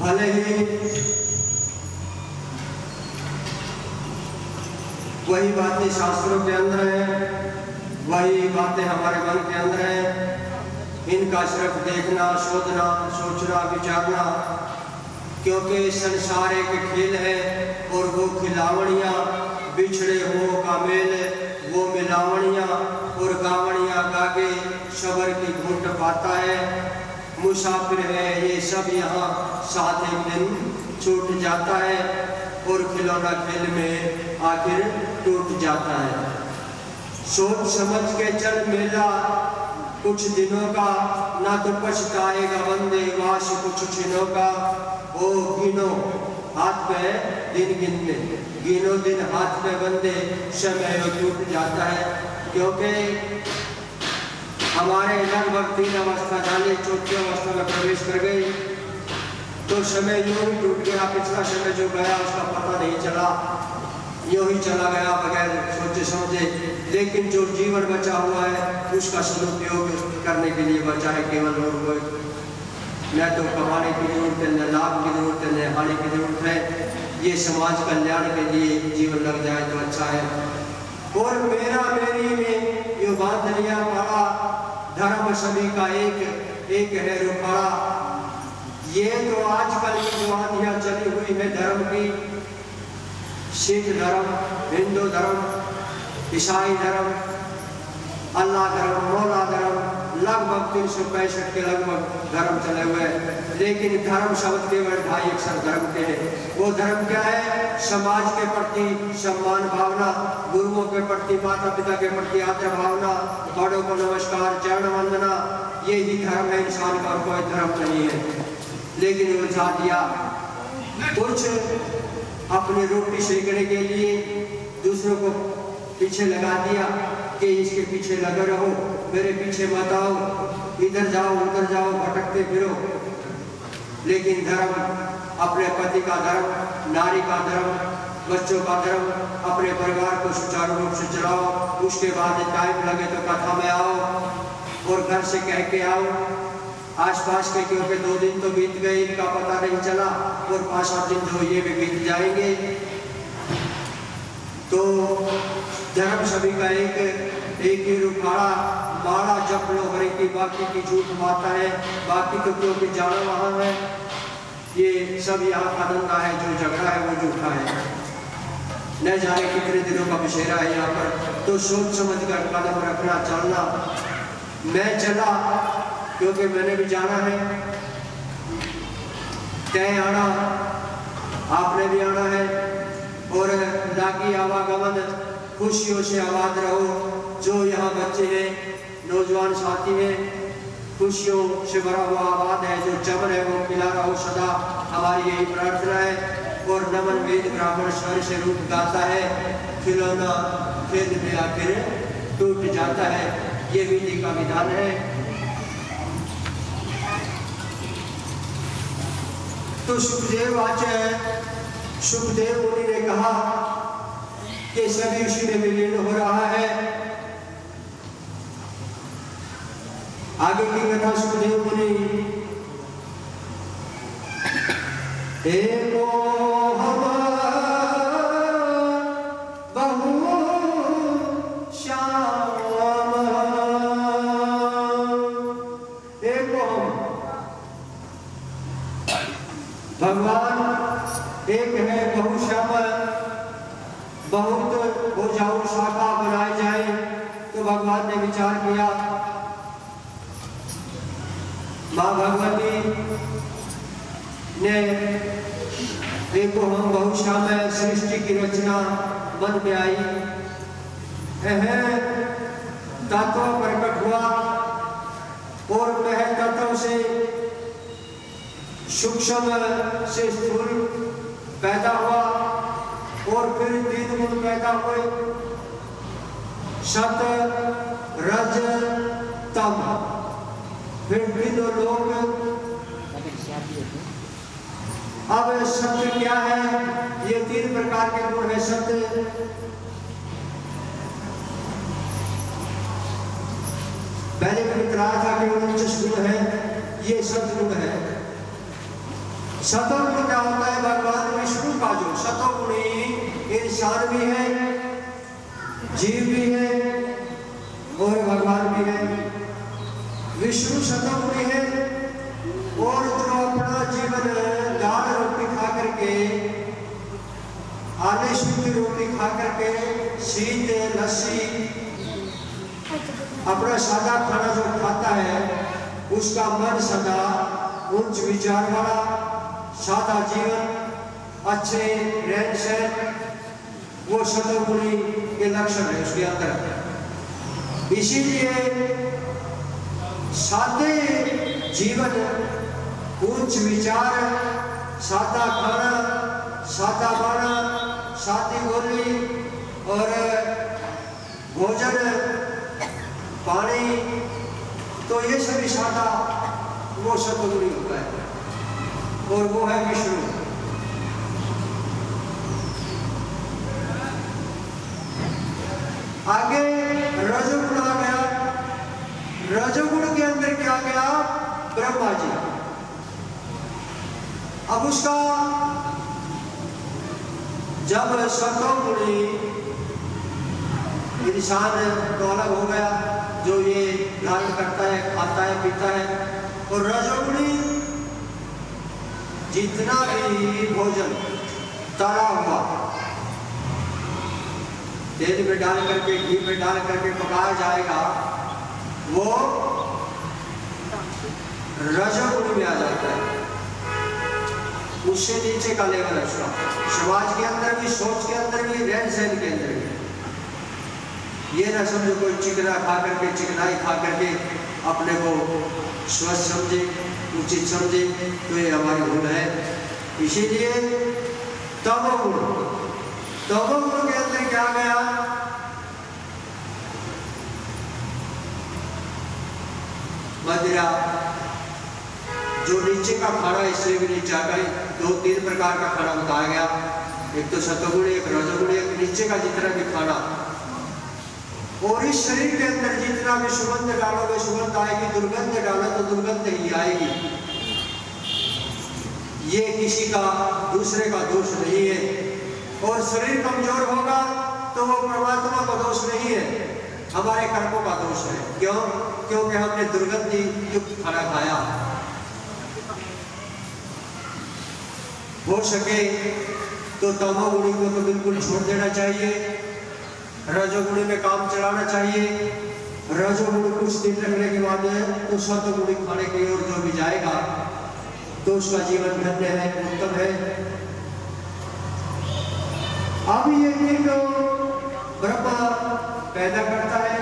भले ही वही बातें शास्त्रों के अंदर है, वही बातें हमारे मन के अंदर है, इनका सिर्फ देखना, शोधना, सोचना, विचारना, क्योंकि संसार एक खेल है और वो खिलावड़ियाँ बिछड़े हुओं का मेल, वो मिलावड़ियाँ और गावड़ियाँ गागे शबर की घूंट पाता है। मुसाफिर है ये सब यहाँ, साथ एक दिन छूट जाता है और खिलौना खेल में आखिर टूट जाता है। सोच समझ के चल मेला कुछ दिनों का, ना तो पछताएगा बंदे वाश कुछ छिनों का। ओ गिनो हाथ पे दिन गिनने, गिनो दिन हाथ पे बंदे, समय टूट जाता है। क्योंकि हमारे लगभग 3 अवस्था जाने, चौथी अवस्था में प्रवेश कर गई तो समय यूं ही टूट गया। पिछला समय जो गया उसका पता नहीं चला, यूं ही चला गया बगैर सोचे समझे। लेकिन जो जीवन बचा हुआ है उसका सदुपयोग करने के लिए बचा है केवल और कोई न तो कमाने की जरूरत है, न लाभ की जरूरत है, न हानि की जरूरत है। ये समाज कल्याण के लिए जीवन लग जाए तो अच्छा है। और मेरा मेरी में यो बांध लिया पड़ा, धर्म सभी का एक है रुखाड़ा। ये तो आजकल की जो आंधियां चली हुई है धर्म की, सिख धर्म, हिंदू धर्म, ईसाई धर्म, अल्लाह धर्म, मौला धर्म, लगभग 365 के लगभग धर्म चले हुए। लेकिन धर्म शब्द केवल 2.5 अक्षर धर्म के हैं। वो धर्म क्या है? समाज के प्रति सम्मान भावना, गुरुओं के प्रति, माता पिता के प्रति आदर भावना, बड़ों को नमस्कार, चरण वंदना, ये ही धर्म है इंसान का, और कोई धर्म नहीं है। लेकिन उलझा दिया, कुछ अपनी रोटी सेकने के लिए दूसरों को पीछे लगा दिया कि इसके पीछे लगे रहो, मेरे पीछे मत आओ, इधर जाओ उधर जाओ, भटकते फिरो। लेकिन धर्म, अपने पति का धर्म, नारी का धर्म, बच्चों का धर्म, अपने परिवार को सुचारू रूप से चलाओ, उसके बाद टाइम लगे तो कथा में आओ और घर से कह के आओ। आसपास के क्योंकि 2 दिन तो बीत गए, इनका पता नहीं चला, और 5-7 दिन जो ये भी बीत जाएंगे। तो धर्म सभी का एक ही रुखाड़ा, माड़ा जप लो हरे की, बाकी की झूठ माता है, बाकी तो क्योंकि जाना वहां है। ये सब यहाँ का धंधा है, जो झगड़ा है वो झूठा है, न जाने कितने दिनों का बसेरा है यहाँ पर। तो सोच समझ कर कदम रखना, चलना। मैं चला क्योंकि मैंने भी जाना है, तय आना, आपने भी आना है और लागी आवागमन खुशियों से आबाद रहो। जो यहाँ बच्चे हैं, नौजवान साथी हैं, खुशियों से भरा हुआ आबाद है। जो चमन है वो मिला रहो सदा, हमारी यही प्रार्थना है। और नमन वेद ब्राह्मण स्वर से रूप गाता है, खिलौना खेत में आखिर टूट जाता है। ये विधि का विधान है। तो सुखदेव आचार्य सुखदेव मुनि ने कहा कि सभी उसी में विलीन हो रहा है। आगे की कथा सुखदेव मुनि, एको हम बहु श्याम, एको भगवान एक है, बहुश्याम, बहुत हो जाऊं शाखा बनाए जाए। तो भगवान ने विचार किया, माँ भगवती ने देखो हम बहुश्याम है, सृष्टि की रचना मन में आई, तत्व प्रकट हुआ और वह तत्व से सूक्ष्म से स्थूल पैदा हुआ और फिर तीन गुण पैदा हुए, सत रज तम। फिर तीनों लोग, अब सत्य क्या है? ये तीन प्रकार के गुण है। सत्य पहले भी बताया था कि 49 गुण है, ये सतगुण है। सतगुण क्या होता है? भगवान विष्णु का जो सतगुणी इंसान भी है, जीव भी है और भगवान भी है। विष्णु सतगुणी है और जो अपना जीवन दाल रोटी खा करके, आले शुद्ध रोटी खा करके, शीत लस्सी अपना सादा खाना जो खाता है, उसका मन सदा उच्च विचार वाला, सादा जीवन, अच्छे रहन सहन, वो सतगुणी के लक्षण है उसके अंदर। इसीलिए सादे जीवन, उच्च विचार, सादा खाना, सादा बाना, सादी बोली और भोजन, पानी, तो ये सभी सादा वो सतगुणी होता है और वो है विष्णु। आगे रजोगुण आ गया। रजोगुण के अंदर क्या गया? ब्रह्मा जी। अब उसका जब सतोगुणी इंसान तो अलग हो गया, जो ये धारण करता है, खाता है, पीता है, और रजोगुणी जितना भी भोजन तला हुआ, तेल में डाल करके, घी में डाल करके पकाया जाएगा, वो रजोगुण में आ जाता है। उससे नीचे का लेवल है उसका, समाज के अंदर भी, सोच के अंदर भी, रहन सहन के अंदर भी। ये ना समझो कोई चिकना खा करके, चिकनाई खा करके अपने को स्वस्थ समझे, उचित समझे, तो ये हमारी भूल है। इसीलिए तमोगुण, तमोगुण के अंदर क्या गया? मदिरा, जो नीचे का खाना, इससे भी नीचे आ गई। 2-3 प्रकार का खाना बताया गया, एक तो सतगुण, एक रजोगुण, एक नीचे का जितना भी खाना। और इस शरीर के अंदर जितना भी सुगंध डालोगे सुगंध आएगी, दुर्गंध डालो तो दुर्गंध ही आएगी। ये किसी का दूसरे का दोष नहीं है। और शरीर कमजोर होगा तो वो परमात्मा का दोष नहीं है, हमारे कर्मों का दोष है। क्यों? क्योंकि हमने दुर्गंधी युक्त खाना खाया। हो सके तो तमोगुणी को तो बिल्कुल छोड़ देना चाहिए, रजोगुणी में काम चलाना चाहिए। रजोगुणी कुछ दिन रखने के बाद तो सतगुणी खाने की ओर जो भी जाएगा तो उसका जीवन धन्य है, उत्तम है। अब ये जो ब्रह्मा पैदा करता है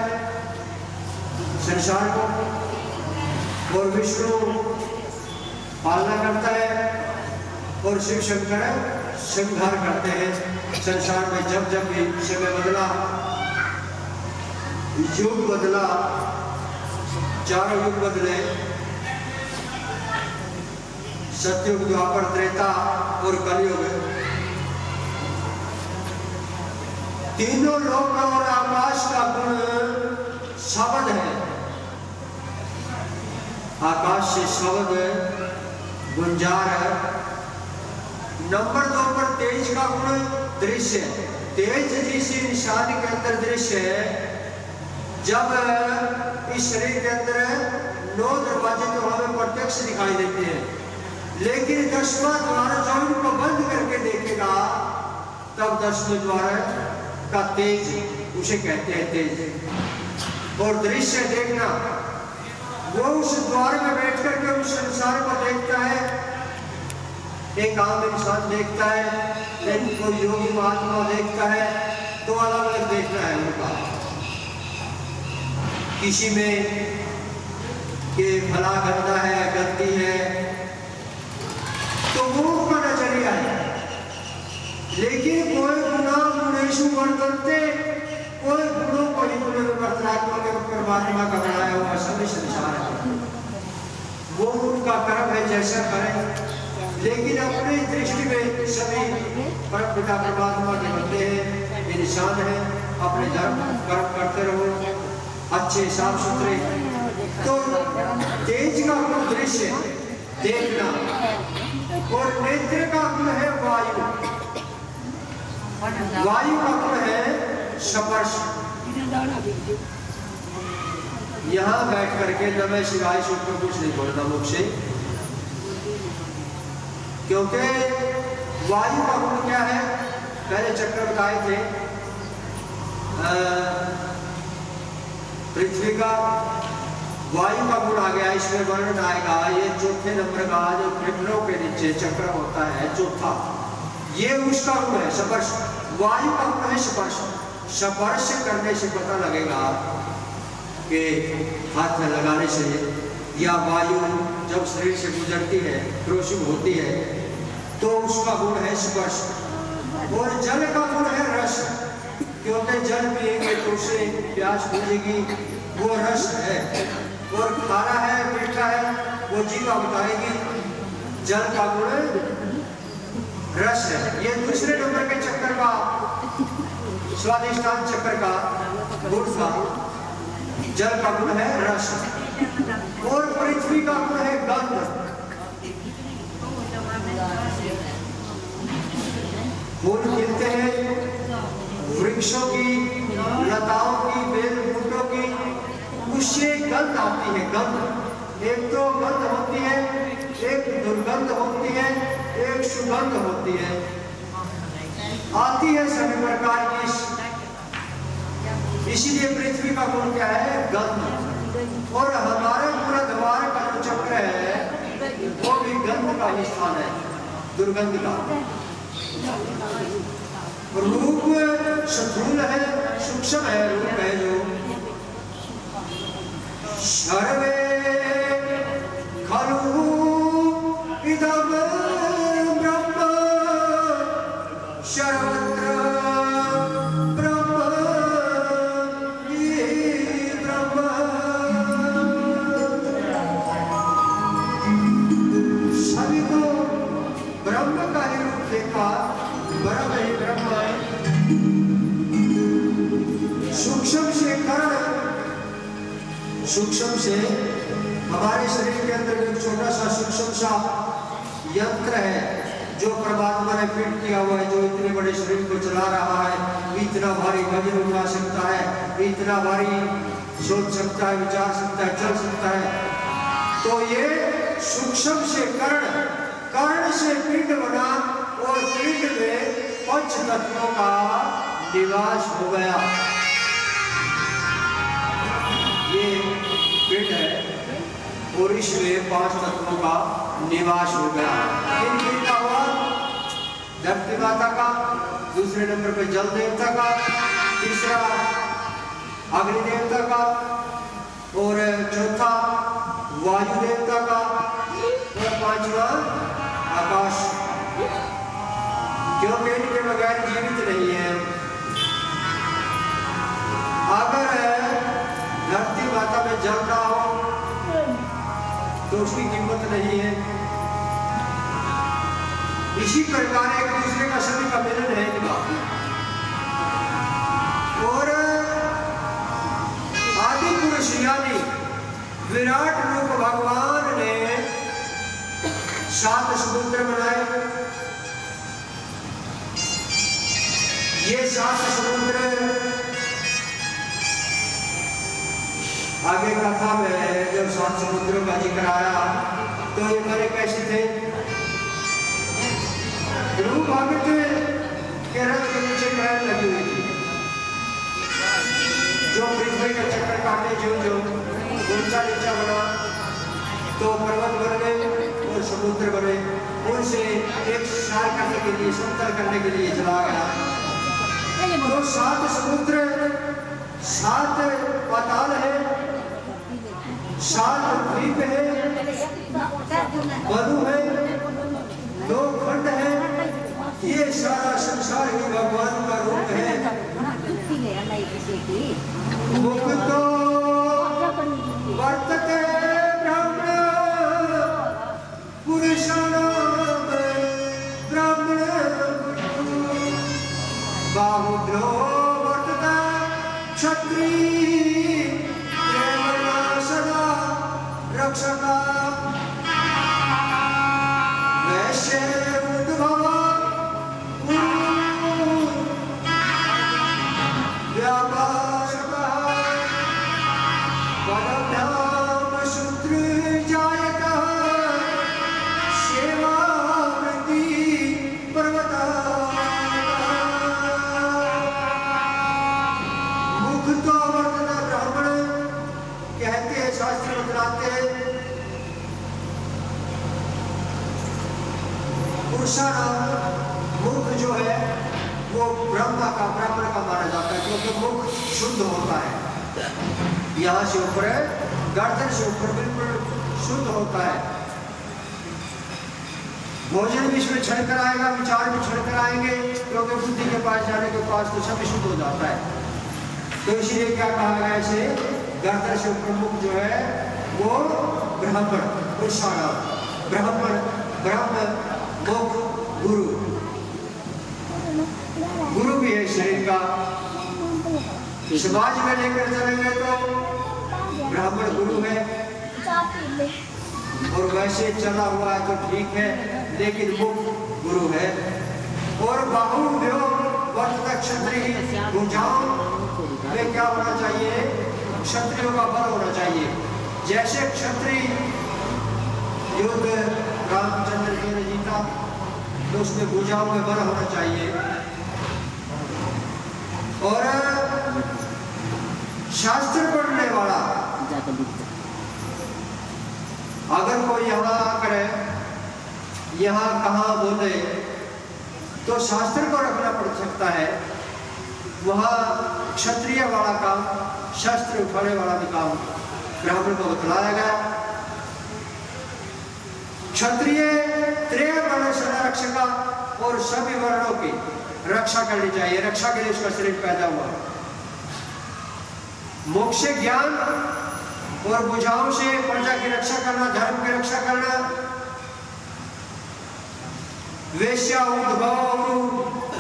संसार को और विष्णु पालना करता है और शिव शंकर संहार करते हैं संसार में। जब जब भी समय बदला, युग बदला, चारों युग बदले, सतयुग, द्वापर, त्रेता और कलयुग, तीनों लोक और आकाश का गुण शब्द है। आकाश से शब्द गुंजार है। नंबर 2 पर तेज का गुण दृश्य। तेज जिस इंसान के अंदर दृश्य है, जब इस शरीर के अंदर 9 दरवाजे तो हमें प्रत्यक्ष दिखाई देते हैं, लेकिन 10वां द्वार जो उनको बंद करके देखेगा तब 10वें द्वार का तेज, उसे कहते हैं तेज। और दृश्य देखना, वो उस द्वार में बैठ करके उस संसार को देखता है। एक आम इंसान देखता है, लेकिन कोई योगी महात्मा देखता है तो अलग अलग देखना है उनका। किसी में के फला गंदा है, गंदी है, तो वो उनका नजरिया है। लेकिन कोई गुना गुणेशु वर्तन्ते, कोई गुणों को ही गुणों में वर्तनात्मा के परमात्मा का बनाया हुआ सभी संसार है। वो उनका कर्म है, जैसा करें। लेकिन अपनी दृष्टि में सभी परम पिता परमात्मा के बंदे हैं, इंसान हैं। अपने धर्म कर्म करते रहो, अच्छे साफ सुथरे। तो तेज का गुण दृश्य देखना, और नेत्र का गुण है वायु। वायु का गुण है स्पर्श। यहाँ बैठ करके नमः शिवाय से ऊपर कुछ नहीं बोलता मुख से, क्योंकि वायु का गुण क्या है? पहले चक्र बताए थे, पृथ्वी का वायु का गुण आ गया, इसमें वर्णन आएगा। ये चौथे नंबर का जो कृष्णों के नीचे चक्र होता है चौथा, ये उसका गुण है स्पर्श। वायु का गुण है स्पर्श। स्पर्श करने से पता लगेगा कि हाथ लगाने से, या वायु जब शरीर से गुजरती है, क्रॉसिंग होती है, तो उसका गुण है स्पर्श। और जल का गुण है रस, क्योंकि जल पिएंगे तो उससे प्यास बुझेगी, वो रस है। और खारा है, मीठा है, वो जीवा बताएगी। जल का गुण रस है। ये दूसरे नंबर के चक्कर का, स्वादिष्टान चक्कर का गुण था। जल का गुण है रस। और पृथ्वी का गुण है गंध। फूल खिलते हैं, वृक्षों की, लताओं की, बेल बूटों की, उससे गंध आती है। गंध, एक तो गंध होती है, एक दुर्गंध होती है, एक सुगंध होती है, आती है सभी प्रकार की। इसीलिए पृथ्वी का गुण क्या है? गंध। और हमारे पूरा द्वार का जो चक्र है वो भी गंध का ही स्थान है, दुर्गंध का। रूप स्थूल है, सूक्ष्म है, रूप है जो सर्वे खलु इदं ब्रह्म सर्वत्र ब्रह्म ही ब्रह्म। सभी को ब्रह्म का ही रूप देखा, ब्रह्म ही ब्रह्म है। सूक्ष्म से कर्ण, सूक्ष्म से हमारे शरीर के अंदर एक छोटा सा सूक्ष्म सा यंत्र है जो परमात्मा ने फिट किया हुआ है, जो इतने बड़े शरीर को चला रहा है, इतना भारी वजन उठा सकता है, इतना भारी सोच सकता है, विचार सकता है, चल सकता है। तो ये सूक्ष्म से कर्ण, कर्ण से पिंड बना, और पिंड में पंच तत्वों का निवास हो गया। ये पिंड है और इसमें 5 तत्वों का निवास हो गया। किन का हुआ? धरती माता का, दूसरे नंबर पे जल देवता का, तीसरा अग्नि देवता का, और चौथा वायु देवता का, और पांचवा आकाश। क्योंकि इनके बगैर जीवित नहीं है। अगर धरती माता में जल ना हो तो उसकी कीमत नहीं है। इसी प्रकार एक दूसरे का सभी का मिलन है इनका। और आदि पुरुष यानी विराट रूप भगवान ने 7 समुद्र बनाए। ये 7 समुद्र आगे कथा में जब 7 समुद्रों का जिक्र आया तो ये बड़े कैसे थे? ध्रुव भगत के रथ के नीचे महल लगी हुई थी, जो पृथ्वी का चक्कर काटे जो ऊंचा नीचा बना तो पर्वत बन गए और समुद्र बने। उनसे एक सार करने के लिए, समतल करने के लिए चला गया। तो 7 समुद्र, 7 पाताल है, 7 द्वीप है, मधु है, 2 खंड है। ये सारा संसार ही भगवान का रूप है। मुक्तो वर्तते ब्रह्म पुरुषाणाम ब्रह्मण बाहुभ्यो वर्तते क्षत्रिय प्रेमणा सदा रक्षका वैश्य उद्भव व्यापारकः पदभ्याम शूद्र जायकः सेवावृत्ति पर्वतः मुक्त वर्तते ब्राह्मण कहते हैं, शास्त्र बतलाते हैं। पुरुषाणाम मुख जो है वो ब्राह्मण का माना जाता है, क्योंकि मुख शुद्ध होता है। यहाँ से ऊपर गर्दन से ऊपर बिल्कुल शुद्ध होता है। भोजन भी इसमें छड़कर आएगा, विचार भी छड़कर आएंगे, क्योंकि बुद्धि के पास जाने के पास तो सब शुद्ध हो जाता है। तो इसीलिए क्या कहा गया इसे? गर्दन से ऊपर मुख जो है वो ब्राह्मण, पुरुषाणाम ब्राह्मण, ब्रह्म, मुख, गुरु। गुरु भी है शरीर का। समाज में लेकर चलेंगे तो ब्राह्मण गुरु है, और वैसे चला हुआ है तो ठीक है, लेकिन मुख गुरु है। और बाहुभ्यो वर्तते क्षत्रिय, भुजाओं में क्या होना चाहिए? क्षत्रियों का बल होना चाहिए। जैसे क्षत्रिय युद्ध रामचंद्र जी ने जीता तो उसमें भुजाओं में बल होना चाहिए। और शास्त्र पढ़ने वाला अगर कोई यहाँ आकर यहाँ कहाँ बोले तो शास्त्र को रखना पड़ सकता है। वहाँ क्षत्रिय वाला काम, शस्त्र उठाने वाला भी काम ब्राह्मण को बतलाया गया। क्षत्रिय त्रय वर्ण सदा रक्षका, और सभी वर्णों की रक्षा करनी चाहिए। रक्षा के लिए उसका शरीर पैदा हुआ। मोक्ष ज्ञान और बुझाओं से प्रजा की रक्षा करना, धर्म की रक्षा करना। वैश्या उद्भव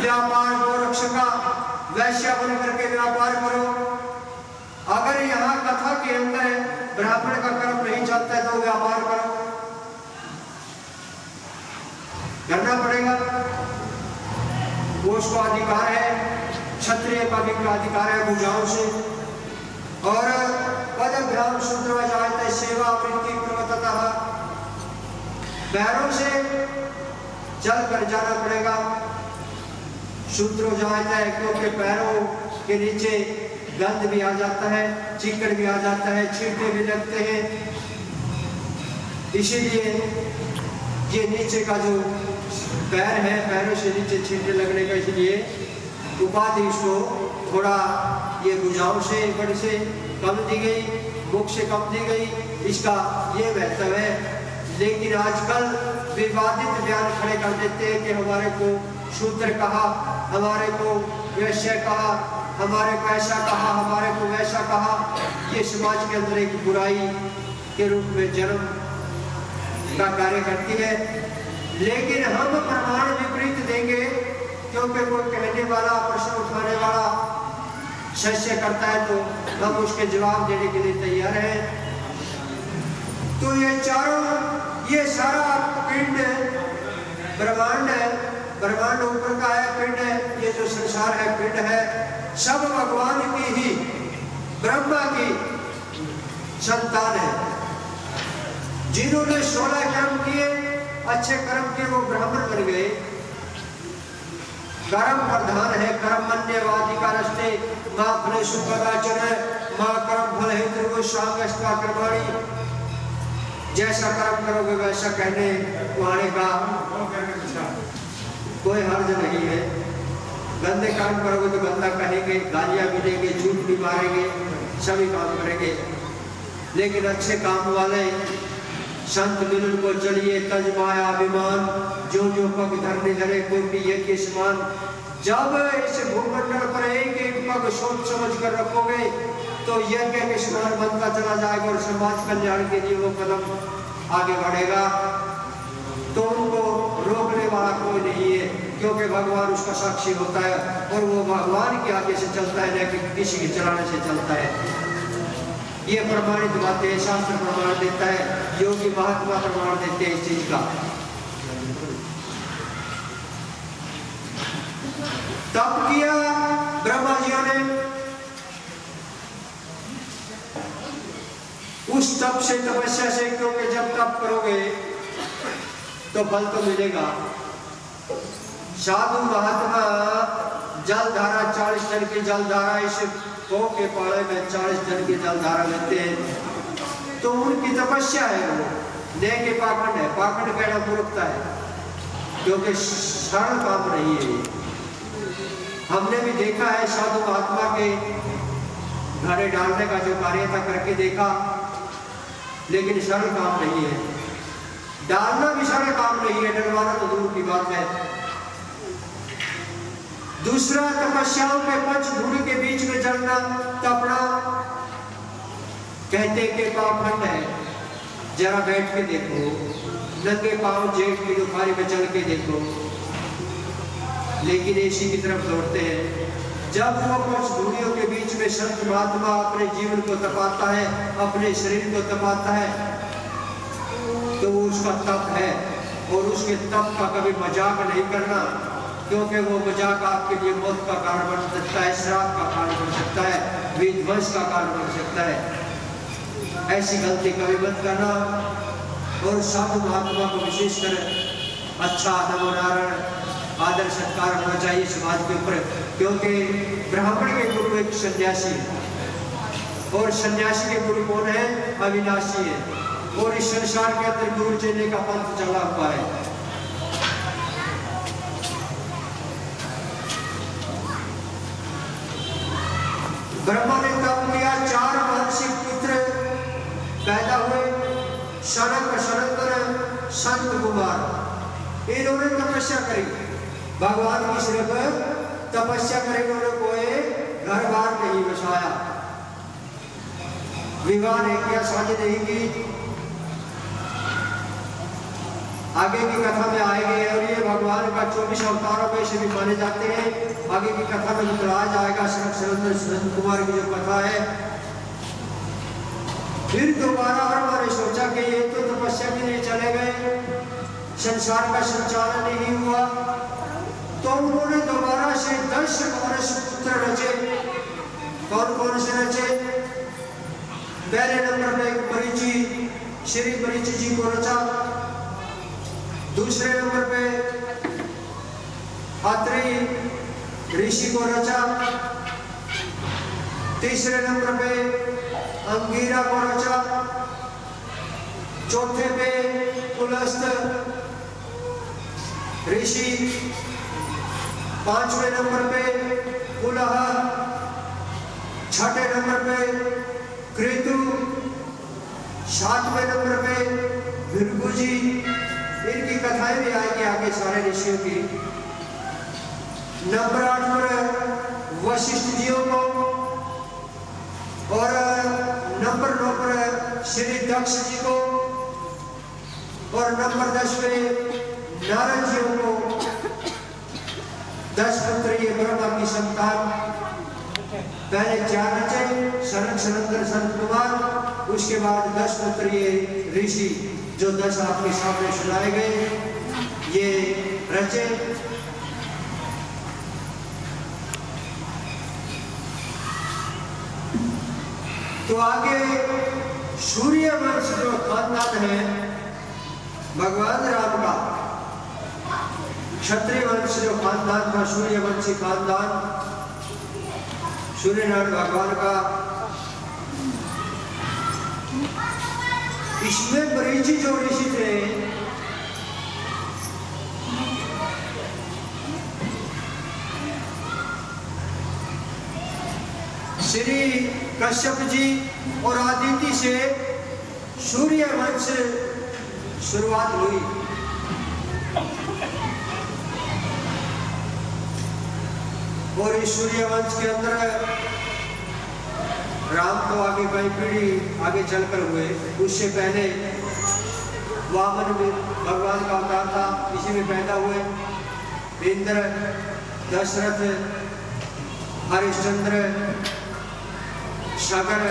व्यापार को रक्षका, वैश्या बन करके व्यापार करो। अगर यहाँ कथा के अंदर ब्राह्मण का कर्म नहीं चलता है तो व्यापार करो, करना पड़ेगा। वो उसको अधिकार है, क्षत्रिय का भी अधिकार है भुजाओं से। और पदभ्याम शूद्र जायते सेवा वृत्ति प्रवततः, पैरों से चल कर जाना पड़ेगा। शूद्र जायता है क्योंकि पैरों के नीचे गंध भी आ जाता है, चिकन भी आ जाता है, छींटे भी लगते हैं। इसीलिए ये नीचे का जो पैर है, पैरों से नीचे छींटे लगने का, इसलिए उपाधि उसको थोड़ा ये भुजाओं से बड़ी से कम दी गई, मुख से कम दी गई, इसका ये महत्व है। लेकिन आजकल विवादित बयान खड़े कर देते हैं कि हमारे को शूद्र कहा, हमारे को वैश्य कहा, हमारे को ऐसा कहा, हमारे को वैसा कहा। ये समाज के अंदर एक बुराई के रूप में जन्म का कार्य करती है। लेकिन हम प्रमाण विपरीत देंगे, क्योंकि कोई कहने वाला, प्रश्न उठाने वाला संशय करता है तो हम उसके जवाब देने के लिए तैयार हैं। तो ये सारा पिंड ब्रह्मांड है, ब्रह्मांड ऊपर का है, पिंड है, ये जो संसार है पिंड है, सब भगवान की ही, ब्रह्मा की संतान है। जिन्होंने 16 कर्म किए, अच्छे कर्म किए, वो ब्राह्मण बन गए। कर्म प्रधान है, कर्मण्यवादी का रस्ते माँ फलेषु कदाचन, माँ कर्म फल हेतु सांगस्त्वा कर्माणि। जैसा कर्म करोगे वैसा कहने वाले का कोई हर्ज नहीं है। गंदे काम करोगे तो गंदा कहेंगे, गालियां भी देंगे, झूठ भी मारेंगे, सभी काम करेंगे। लेकिन अच्छे काम वाले संत मिलन को चलिए, तज माया अभिमान, जो जो पग धरने धरे कोई भी यज्ञ समान। जब इस भूमंडल पर एक एक पग सोच समझ कर रखोगे तो यज्ञ के समान बनता चला जाएगा और समाज कल्याण के लिए वो कदम आगे बढ़ेगा। तो उनको रोकने वाला कोई नहीं है, क्योंकि भगवान उसका साक्षी होता है और वो भगवान के आगे से चलता है, न कि किसी के चलाने से चलता है। ये प्रमाणित बातें शास्त्र प्रमाण देता है, योगी महात्मा प्रमाण देते हैं इस चीज का। तप किया ब्रह्मा जी ने, उस तप से, तपस्या से, क्योंकि जब तप करोगे तो फल तो मिलेगा। साधु महात्मा जलधारा 40 टन की जलधारा इस को के पाले में 40 टन की जलधारा लेते हैं, तो उनकी तपस्या है। वो ने के पाखंड है, पाखंड कहना मूर्खता है, क्योंकि सरल काम नहीं है। हमने भी देखा है साधु महात्मा के घड़े डालने का जो कार्य था, करके देखा, लेकिन सरल काम नहीं है। डालना भी सरल काम नहीं है, डलवाना तो दूर की बात है। दूसरा, तपस्याओं के पंच धूल के बीच में जलना, तपना, कहते के पाखंड है। जरा बैठ के देखो, नंगे पांव जेठ की दुखारी में चल के देखो, लेकिन इसी की तरफ दौड़ते हैं। जब वो पंच धूलियों के बीच में संत महात्मा अपने जीवन को तपाता है, अपने शरीर को तपाता है, तो वो उसका तप है। और उसके तप का कभी मजाक नहीं करना, क्योंकि वो मजाक आपके लिए मौत का कारण बन सकता है, श्राप का कारण बन सकता है, विध्वंस का कारण बन सकता है। ऐसी गलती कभी मत करना। और साधु महात्मा को विशेषकर अच्छा नमोनारायण आदर सत्कार होना चाहिए समाज के ऊपर, क्योंकि ब्राह्मण के गुरु एक सन्यासी है और सन्यासी के गुरु कौन है? अविनाशी है। और इस संसार के अंदर गुरु चेले का पंथ चला हुआ है। ब्रह्मा ने तप किया, 4 मानसिक पुत्र पैदा हुए, सनक, सनंदन, संत कुमार। इन्होंने तपस्या करी, भगवान की सिर्फ तपस्या करे, इन्होंने कोई घर बार नहीं बसाया, विवाह नहीं किया, शादी नहीं की। आगे की कथा में आएंगे और ये भगवान का 24 अवतारों में से भी माने जाते हैं। आगे की कथा में बताया जाएगा संत कुमार की जो कथा है। फिर दोबारा ब्रह्मा ने सोचा कि ये तो तपस्या के लिए चले गए, संसार का संचालन नहीं हुआ, तो उन्होंने दोबारा से 10 मानस पुत्र रचे। कौन कौन से रचे? पहले नंबर में एक मरीचि, श्री मरीचि जी को रचा। दूसरे नंबर पे अत्रि ऋषि को रचा। तीसरे नंबर पे अंगीरा को रचा। चौथे पे पुलस्त ऋषि 5वें नंबर पे पुलह, 6ठे नंबर पे कृतु, 7वें नंबर पे भृगु जी। इनकी कथाएं भी आएगी आगे सारे ऋषियों की। नंबर 8 पर वशिष्ठ जियों को, और नंबर 9 पर श्री दक्ष जी को, और नंबर 10 पे नारद जियों को। 10 पुत्र ये ब्रह्मा की संतान। पहले 4 बच्चे सनक सनंदन संत कुमार, उसके बाद 10 पुत्र ये ऋषि जो 10 आपके सामने सुनाए गए ये रचे। तो आगे सूर्य वंश जो खानदान है भगवान राम का, क्षत्रिय वंश जो खानदान था सूर्यवंशी खानदान, सूर्यनारायण भगवान का, इसमें मरीचि जो ऋषि थे श्री कश्यप जी और आदित्य से सूर्य वंश शुरुआत हुई। और इस सूर्य वंश के अंदर राम तो आगे कई पीढ़ी आगे चलकर हुए। उससे पहले वामन में भगवान का अवतार था, इसी में पैदा हुए। इंद्र, दशरथ, हरिश्चंद्र, सागर,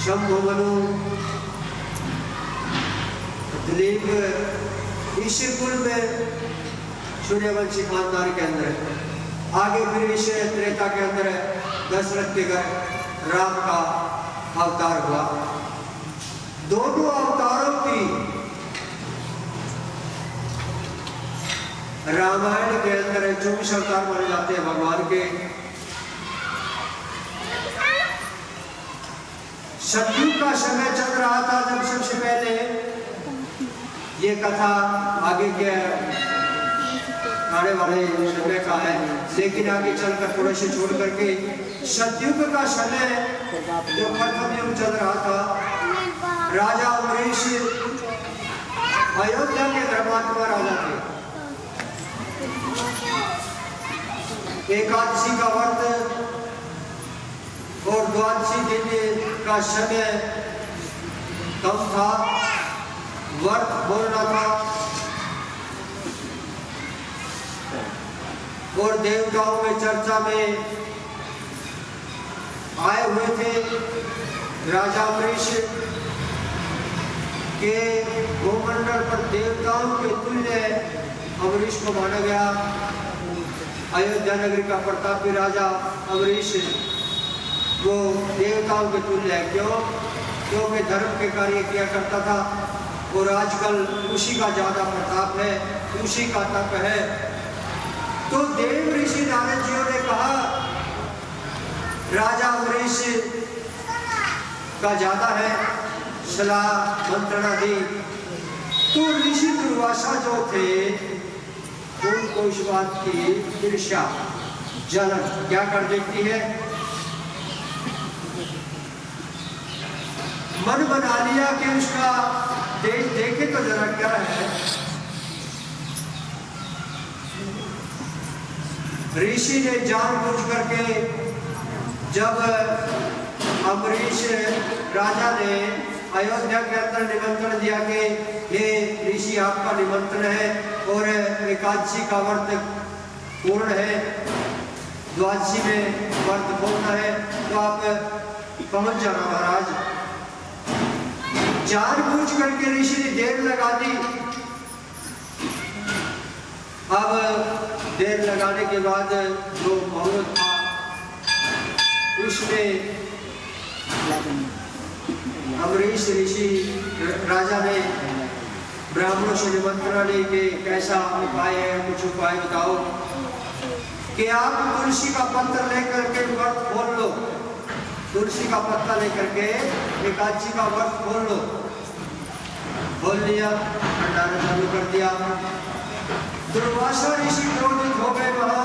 शंभुमनु, दिलीप, इसी कुल में सूर्यवंशी खानदान के अंदर। आगे फिर इस त्रेता के अंदर दशरथ के घर राम का अवतार हुआ। दोनों अवतारों की रामायण के अंदर 24 अवतार माने जाते हैं भगवान के। सतयुग का समय चल रहा था जब सबसे पहले ये कथा आगे के आने वाले समय का है, लेकिन आगे चलकर थोड़े से छोड़ करके सतयुग का समय जो प्रथम युग चल रहा था, राजा अमरीश अयोध्या के धर्मात्मा राजा थे। एकादशी का व्रत और द्वादशी दिन का समय कम था, व्रत बोलना था। और देवताओं में चर्चा में आए हुए थे। राजा अमरीश के भूमंडल पर देवताओं के तुल्य अमरीश को माना गया। अयोध्या नगरी का प्रतापी राजा अमरीश वो देवताओं के तुल्य है। क्यों? क्योंकि धर्म के कार्य किया करता था और आजकल उसी का ज्यादा प्रताप है, उसी का तप है। तो देव ऋषि नारद जियों ने कहा राजा अमरीश का ज्यादा है, सलाह मंत्रणा दी। तो ऋषि दुर्वासा जो थे उनको इस बात की ईर्ष्या जलन क्या कर देती है, मन बना लिया कि उसका देखे तो जरा क्या है। ऋषि ने जानबूझ करके जब अमरीश राजा ने अयोध्या के अंदर निमंत्रण दिया कि ये ऋषि आपका निमंत्रण है और एकादशी का व्रत पूर्ण है, द्वादशी में व्रत पूर्ण है, तो आप पहुंच जाना महाराज। जानबूझ करके ऋषि ने देर लगा दी। अब देर लगाने के बाद जो मुहूर्त था उसमें अमरीश ऋषि राजा ने ब्राह्मणों से निमंत्रण ली कि कैसा उपाय है, कुछ उपाय बताओ। कि आप तुलसी का पत्थर लेकर के व्रत खोल लो, तुलसी का पत्ता लेकर के एकादशी का व्रत खोल लो। खोल लिया, भंडारा चालू कर दिया। दुर्वासा ऋषि क्रोधित हो गए वहां।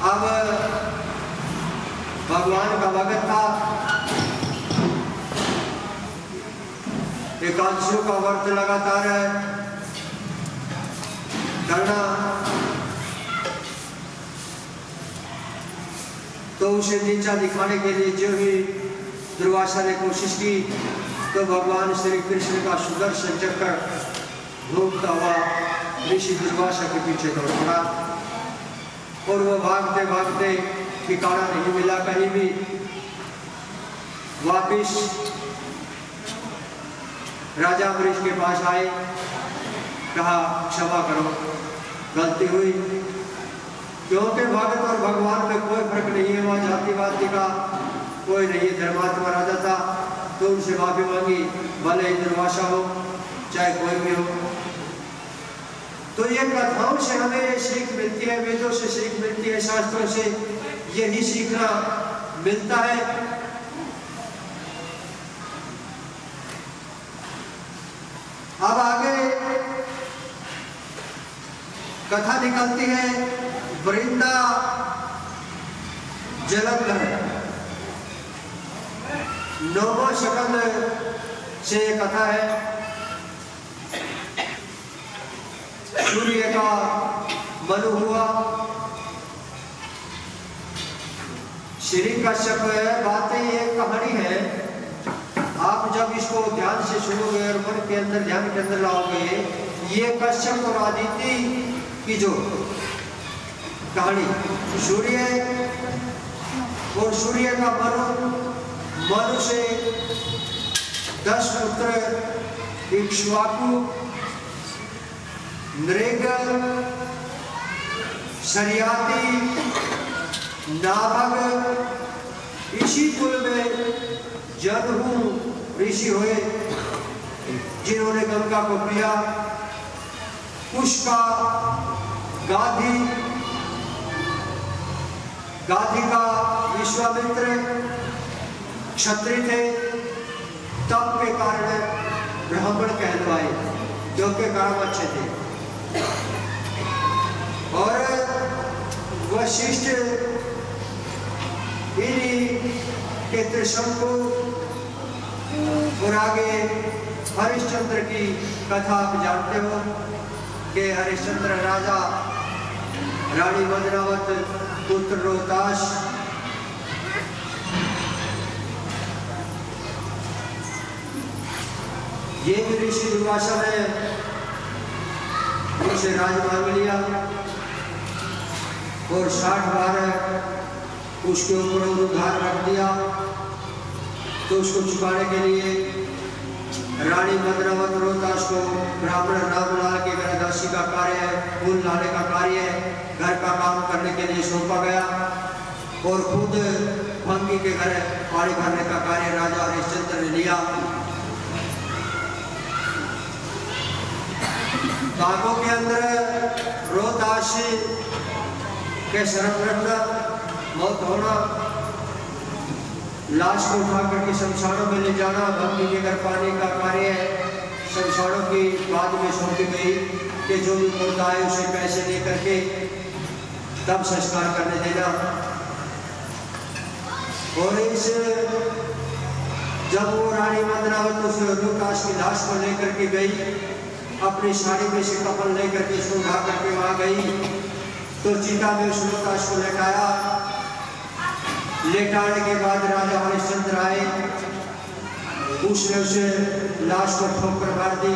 अब भगवान का भगत था, एकादशियों का व्रत लगातार करना, तो उसे नीचा दिखाने के लिए जो ही दुर्वासा ने कोशिश की तो भगवान श्री कृष्ण का सुदर्शन चक्र घूमता हुआ ऋषि दुर्वासा के पीछे दौड़ पड़ा और वो भागते भागते ठिकाना नहीं मिला कहीं भी। वापिस राजा अम्बरीश के पास आए, कहा क्षमा करो, गलती हुई, क्योंकि भगत और भगवान में कोई फर्क नहीं है, वहाँ जातिवादी का कोई नहीं है, धर्मात्मा राजा था, तो उनसे माफी मांगी, भले ही दुर्वासा हो चाहे कोई भी हो। तो ये कथाओं से हमें ये सीख मिलती है, वेदों से सीख मिलती है, शास्त्रों से यही सीखना मिलता है। अब आगे कथा निकलती है वृंदा जलंधर, नौवा शकल से कथा है। सूर्य का मनु हुआ, श्री कश्यप बातें एक कहानी है, आप जब इसको ध्यान से सुनोगे और मन के अंदर ध्यान के अंदर लाओगे, ये कश्यप और आदित्य की जो कहानी, सूर्य और सूर्य का मनु से 10 पुत्र इक्ष्वाकु, नृग, शरियाती, नाभग, इसी कुल में जदहू ऋषि हुए जिन्होंने गंगा को पिया। पुष्का, गाधी का विश्वामित्र क्षत्रिय थे, तप के कारण ब्राह्मण कहलवाए, क्योंकि कर्म अच्छे थे। और वशिष्ठ इन्हीं के त्रिशंकु और आगे हरिश्चंद्र की कथा आप जानते हो कि हरिश्चंद्र राजा, रानी मदनावत, पुत्र रोहताश, ये भी ऋषि दुर्वासा ने उनसे राज मांग लिया और 60 बार उसके ऊपर उधार रख दिया। तो उसको चुकाने के लिए रानी मदनावत रोहताश को ब्राह्मण रामलाल के घर दासी का कार्य है, फूल लाने का कार्य है, घर का काम करने के लिए सौंपा गया और खुद भंगी के घर पानी भरने का कार्य राजा हरिश्चंद्र ने लिया। बागों के अंदर रोहताश के शरण रखना, मौत होना, लाश को उठा करके शमशानों में ले जाना, भक्ति के घर पानी का कार्य शमशानों की बाद में सौंपी गई कि जो भी मुर्दा है उसे पैसे दे करके तब संस्कार करने देना। और इस जब वो रानी मदनावत उस रोहताश की लाश को लेकर के गई, अपनी साड़ी में से कपल लेकर के उसको उठा करके वहां गई, तो चिता में उस रोहताश को लेटाया। लेटाने के बाद राजा हरिश्चंद्र आए, उसने उसे लाश को ठोकर मार दी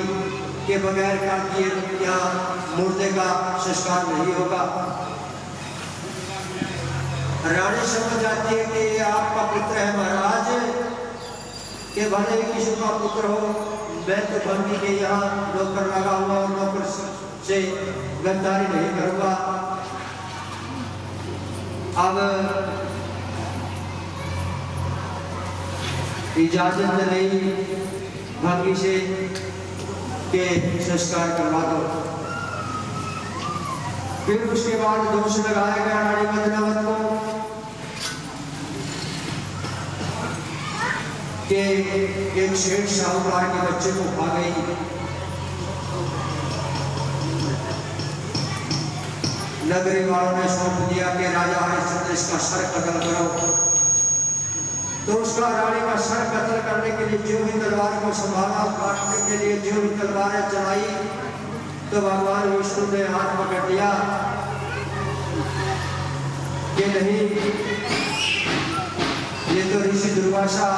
कि बगैर काम किए यहाँ मुर्दे का संस्कार नहीं होगा। रानी समझ जाती है कि ये आपका पुत्र है महाराज, कि भले ही किसी का पुत्र हो, मैं तो बंदी के यहाँ नौकर लगा हुआ और नौकर से गद्दारी नहीं करूंगा। अब इजाजत नहीं भागी से के संस्कार करवा दो। फिर उसके बाद दोष लगाया गया रानी मदनावत को। कि एक शेर शाहूकार के बच्चे को खा गई। नगरी वालों ने सौंप दिया कि राजा हरिश्चंद्र इसका सर कत्ल करो। तो उसका रानी का सर कत्ल करने के लिए जो भी तलवार को संभाला, काटने के लिए जो भी तलवारें चलाई, तो भगवान विष्णु ने हाथ पकड़ दिया कि नहीं, ये तो ऋषि दुर्वासा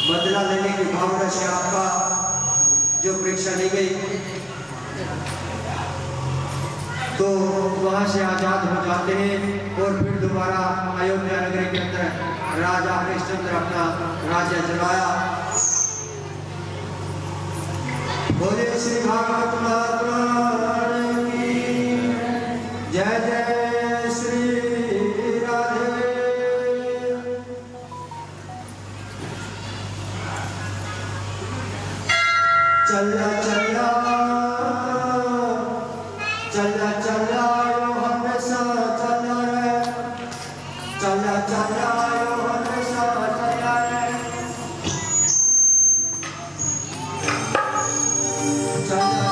बदला लेने की भावना से आपका जो परीक्षा ली गई, तो वहां से आजाद हो जाते हैं और फिर दोबारा अयोध्या नगरी के अंदर राजा हरिश्चंद्र अपना राज्य चलाया। बोले श्री भागवत महापुराण की जय जय श्री राधे। चला चला चला चला यो हमेशा चला रे, चला चला यो हमेशा चला रे, चला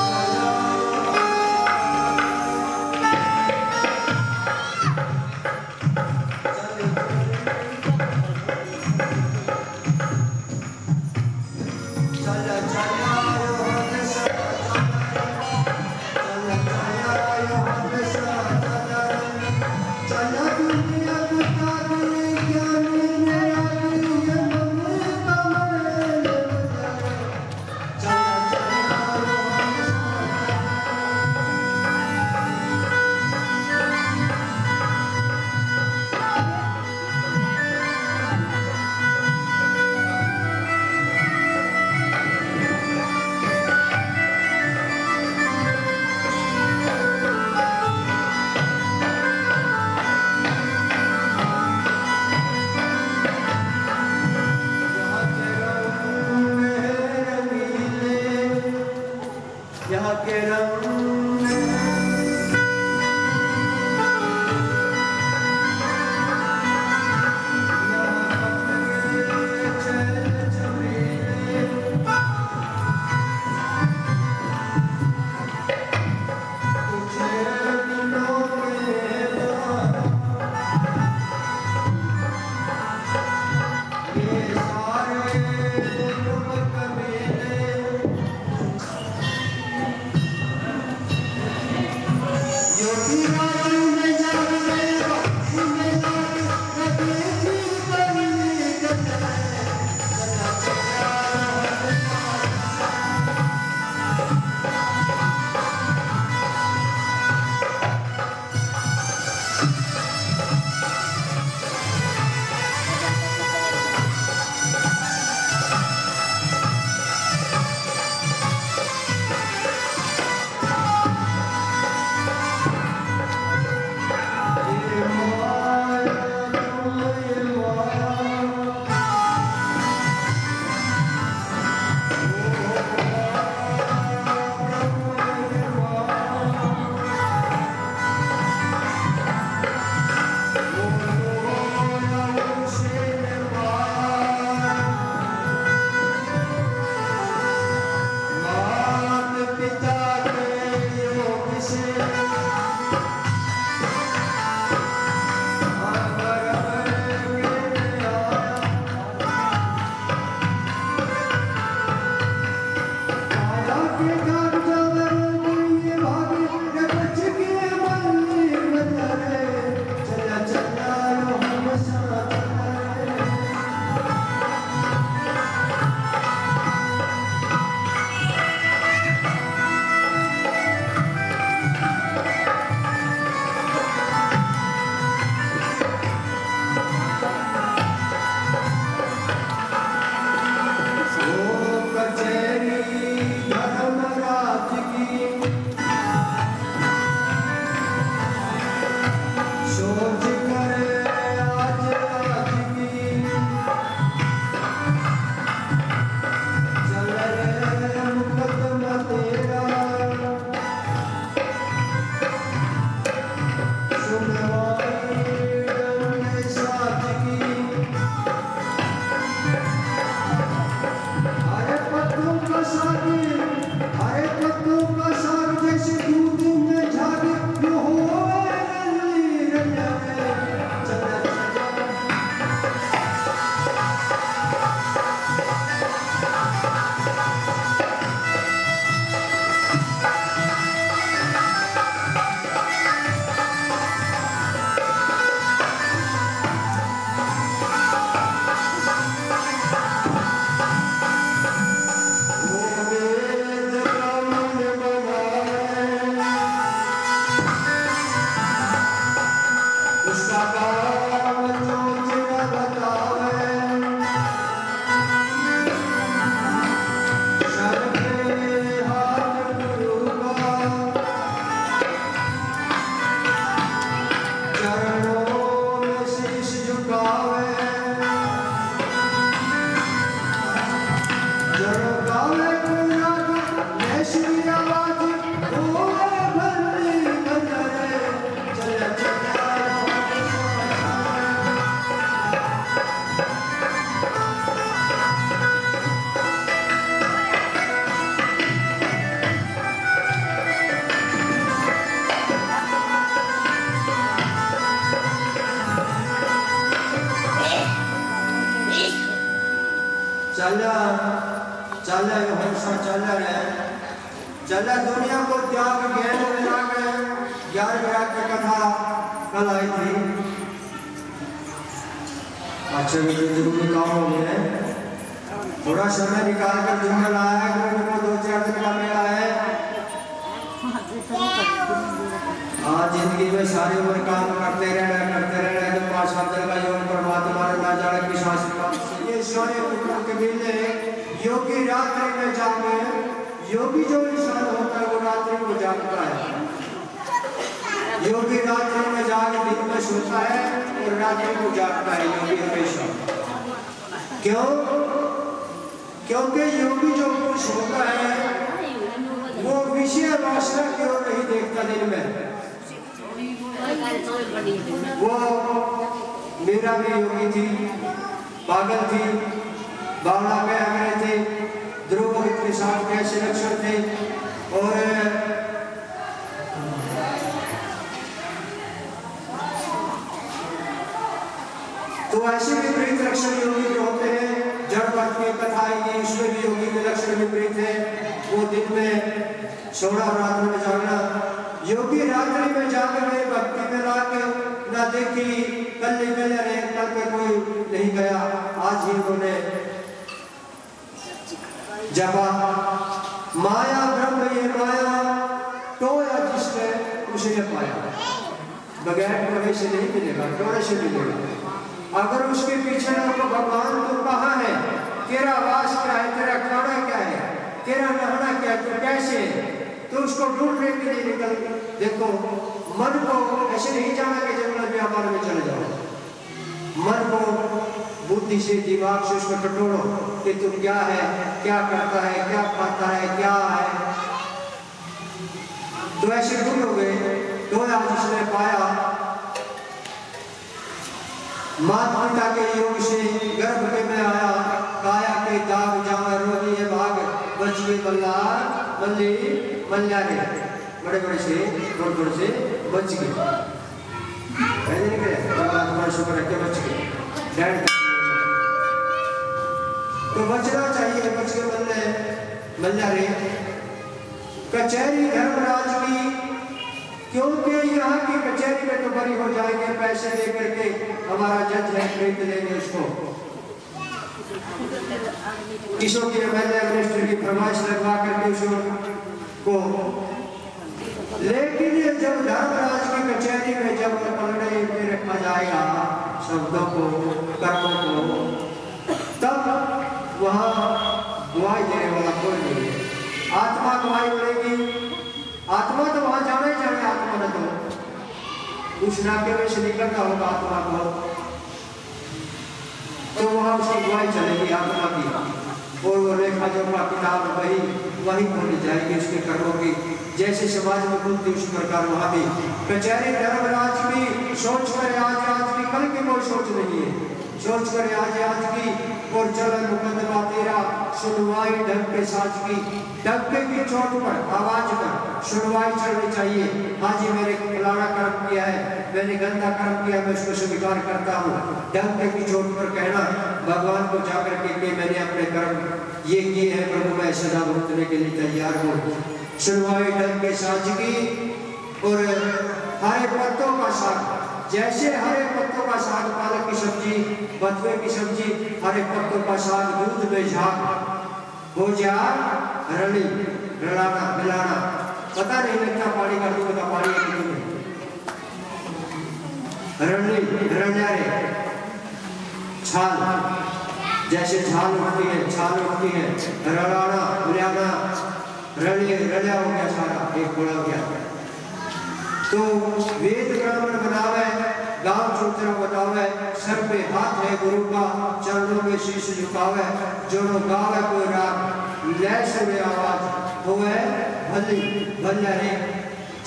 धर्मराज चला दुनिया को त्याग ज्ञान विराग 11 विराग की कथा कल आई थी। अच्छा जरूरी काम हो गया है, थोड़ा समय निकाल कर जंगल आया है, गुरु को 2-4 दिन का मेला है। आज जिंदगी में सारे उम्र काम करते रहना तो 5-7 दिन का योग परमात्मा ने ना जाने की शास्त्र ये सोने पुत्र के मिलने योगी रात्रि में जागे। योगी जो इंसान होता है वो रात्रि को जागता है। योगी रात्रि में जाग दिन में सोता है और रात्रि को जागता है योगी हमेशा। क्यों? क्योंकि योगी जो पुरुष होता है वो विषय वासना की ओर नहीं देखता दिन में। वो मेरा भी योगी थी, पागल थी, बावड़ा में आगे थे, द्रौपदी के साथ कैसे लक्षण थे और तो ऐसे विपरीत लक्षण योगी के होते हैं। जड़पथ की कथा आएगी उसमें भी योगी के लक्षण विपरीत है। वो दिन में सोना और रात्रि में जागना। योगी रात्रि में जाग गए भक्ति में लाग ना देखी कल निकल रहे कल पे कोई नहीं गया। आज ही उन्होंने जपा माया ब्रह्म ये माया टोया जिसने उसे पाया। बगैर टोए से नहीं मिलेगा, टोए से मिलेगा। अगर उसके पीछे ना तो भगवान तो कहाँ है, तेरा वास क्या है, तेरा खाना क्या है, तेरा नहाना क्या है, तो कैसे तो उसको ढूंढने के लिए निकल। देखो मन को ऐसे नहीं जाना कि जंगल व्यापार में चले जाओ। मन को बुद्धि से दिमाग से उसको टटोलो कि तुम क्या है, क्या करता है, क्या खाता है, क्या है। तो ऐसे ढूंढोगे तो आज उसने पाया माता पिता के योग से गर्भ के में आया। काया के दाग जावा रोगी है भाग बच गए बल्लार मल्ली मल्लारे बड़े बड़े से थोड़े से बच गए। तुम्हारा शुक्र है कि बच गए। तो बचना चाहिए, बच के मल्लारे कचहरी धर्मराज की। क्योंकि यहाँ की कचहरी में तो बरी हो जाएंगे पैसे लेकर के। हमारा जज है खरीद लेंगे उसको, किसों की एमएलए मिनिस्टर की फरमाइश लगवा करके उसको। लेकिन जब धर्मराज की कचहरी में जब पलड़े में रखा जाएगा शब्दों को, कर्मों को, तब वहाँ गवाही देने वाला कोई नहीं है। आत्मा गवाही बोलेगी। आत्मा तो वहां जाना ही जाए। आत्मा न तो उस नाके में से निकलना होगा आत्मा को, तो वहां उसकी गवाही चलेगी आत्मा की। और वो रेखा जोखा किताब वही खोली जाएगी उसके कर्मों की। जैसे समाज में खुलती उसी प्रकार वहां भी कचहरी धर्मराज की सोच कर आज की, कल की कोई सोच नहीं है। सोच कर आज की और चल मुकदमा तेरा सुनवाई ढंग के साज की। डंके की चोट पर आवाज पर सुनवाई चलनी चाहिए। आज ये मैंने फलाना कर्म किया है, मैंने गंदा कर्म किया, मैं उसको स्वीकार करता हूँ। डंके की चोट पर कहना भगवान को जाकर के मैंने अपने कर्म ये किए हैं प्रभु, मैं सजा भुगतने के लिए तैयार हूँ। सुनवाई ढंग के साज की। और हरे पत्तों का साग, जैसे हरे पत्तों का साग, पालक की सब्जी, बथुए की सब्जी, हरे पत्तों का साग दूध में झाग हो जा रली रलाना मिलाना, पता नहीं लगता पानी का दूध का पानी रली रंजारे छाल, जैसे छाल उठती है रलाना मिलाना, रली रला हो गया सारा एक बड़ा हो गया। तो वेद ब्राह्मण बनावे गांव चूतरा बतावे, सर पे हाथ है गुरु का, चरणों में शीश झुकावे, जोड़ो गावे कोई राग, लय सुने आवाज, होवे भली भल्या रे,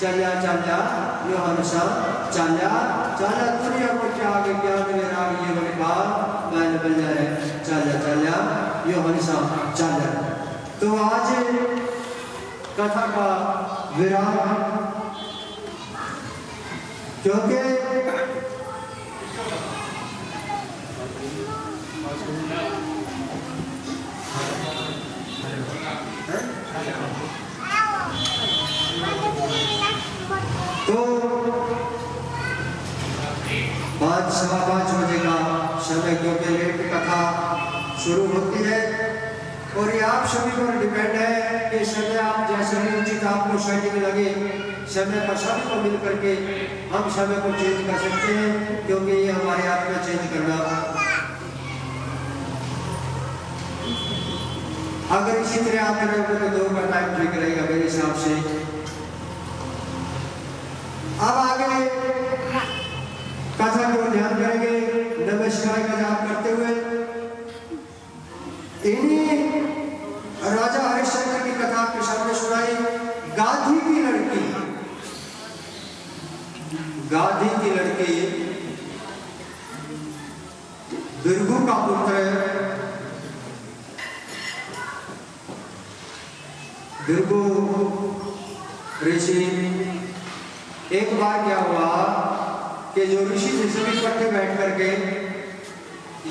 चल्या चल्या यो हंसा, चल्या चल्या दुनिया को त्याग ज्ञान में राग ये बलिकार, मैंने भल्या रे, चल्या चल्या यो हंसा, चल्या। तो आज कथा का विराम, क्योंकि तो 5 सवा 5 बजे का समय, क्योंकि लेट कथा शुरू होती है और ये आप सभी पर डिपेंड है कि समय आप जैसे भी उचित आपको सेटिंग लगे, समय पर सभी को मिल करके हम समय को चेंज कर सकते हैं, क्योंकि ये हमारे हाथ में चेंज करना। अगर इसी तरह आप करेंगे तो 2 का टाइम ठीक रहेगा मेरे हिसाब से। अब आगे कथा को ध्यान करेंगे, नमस्कार का जाप करते हुए। इन्हीं राजा हरिश्चंद्र की कथा आपके सामने सुनाई। गाधी की लड़की, गाधी की लड़की भृगु का पुत्र भृगु ऋषि, एक बार क्या हुआ कि जो ऋषि थे सभी इकट्ठे बैठ करके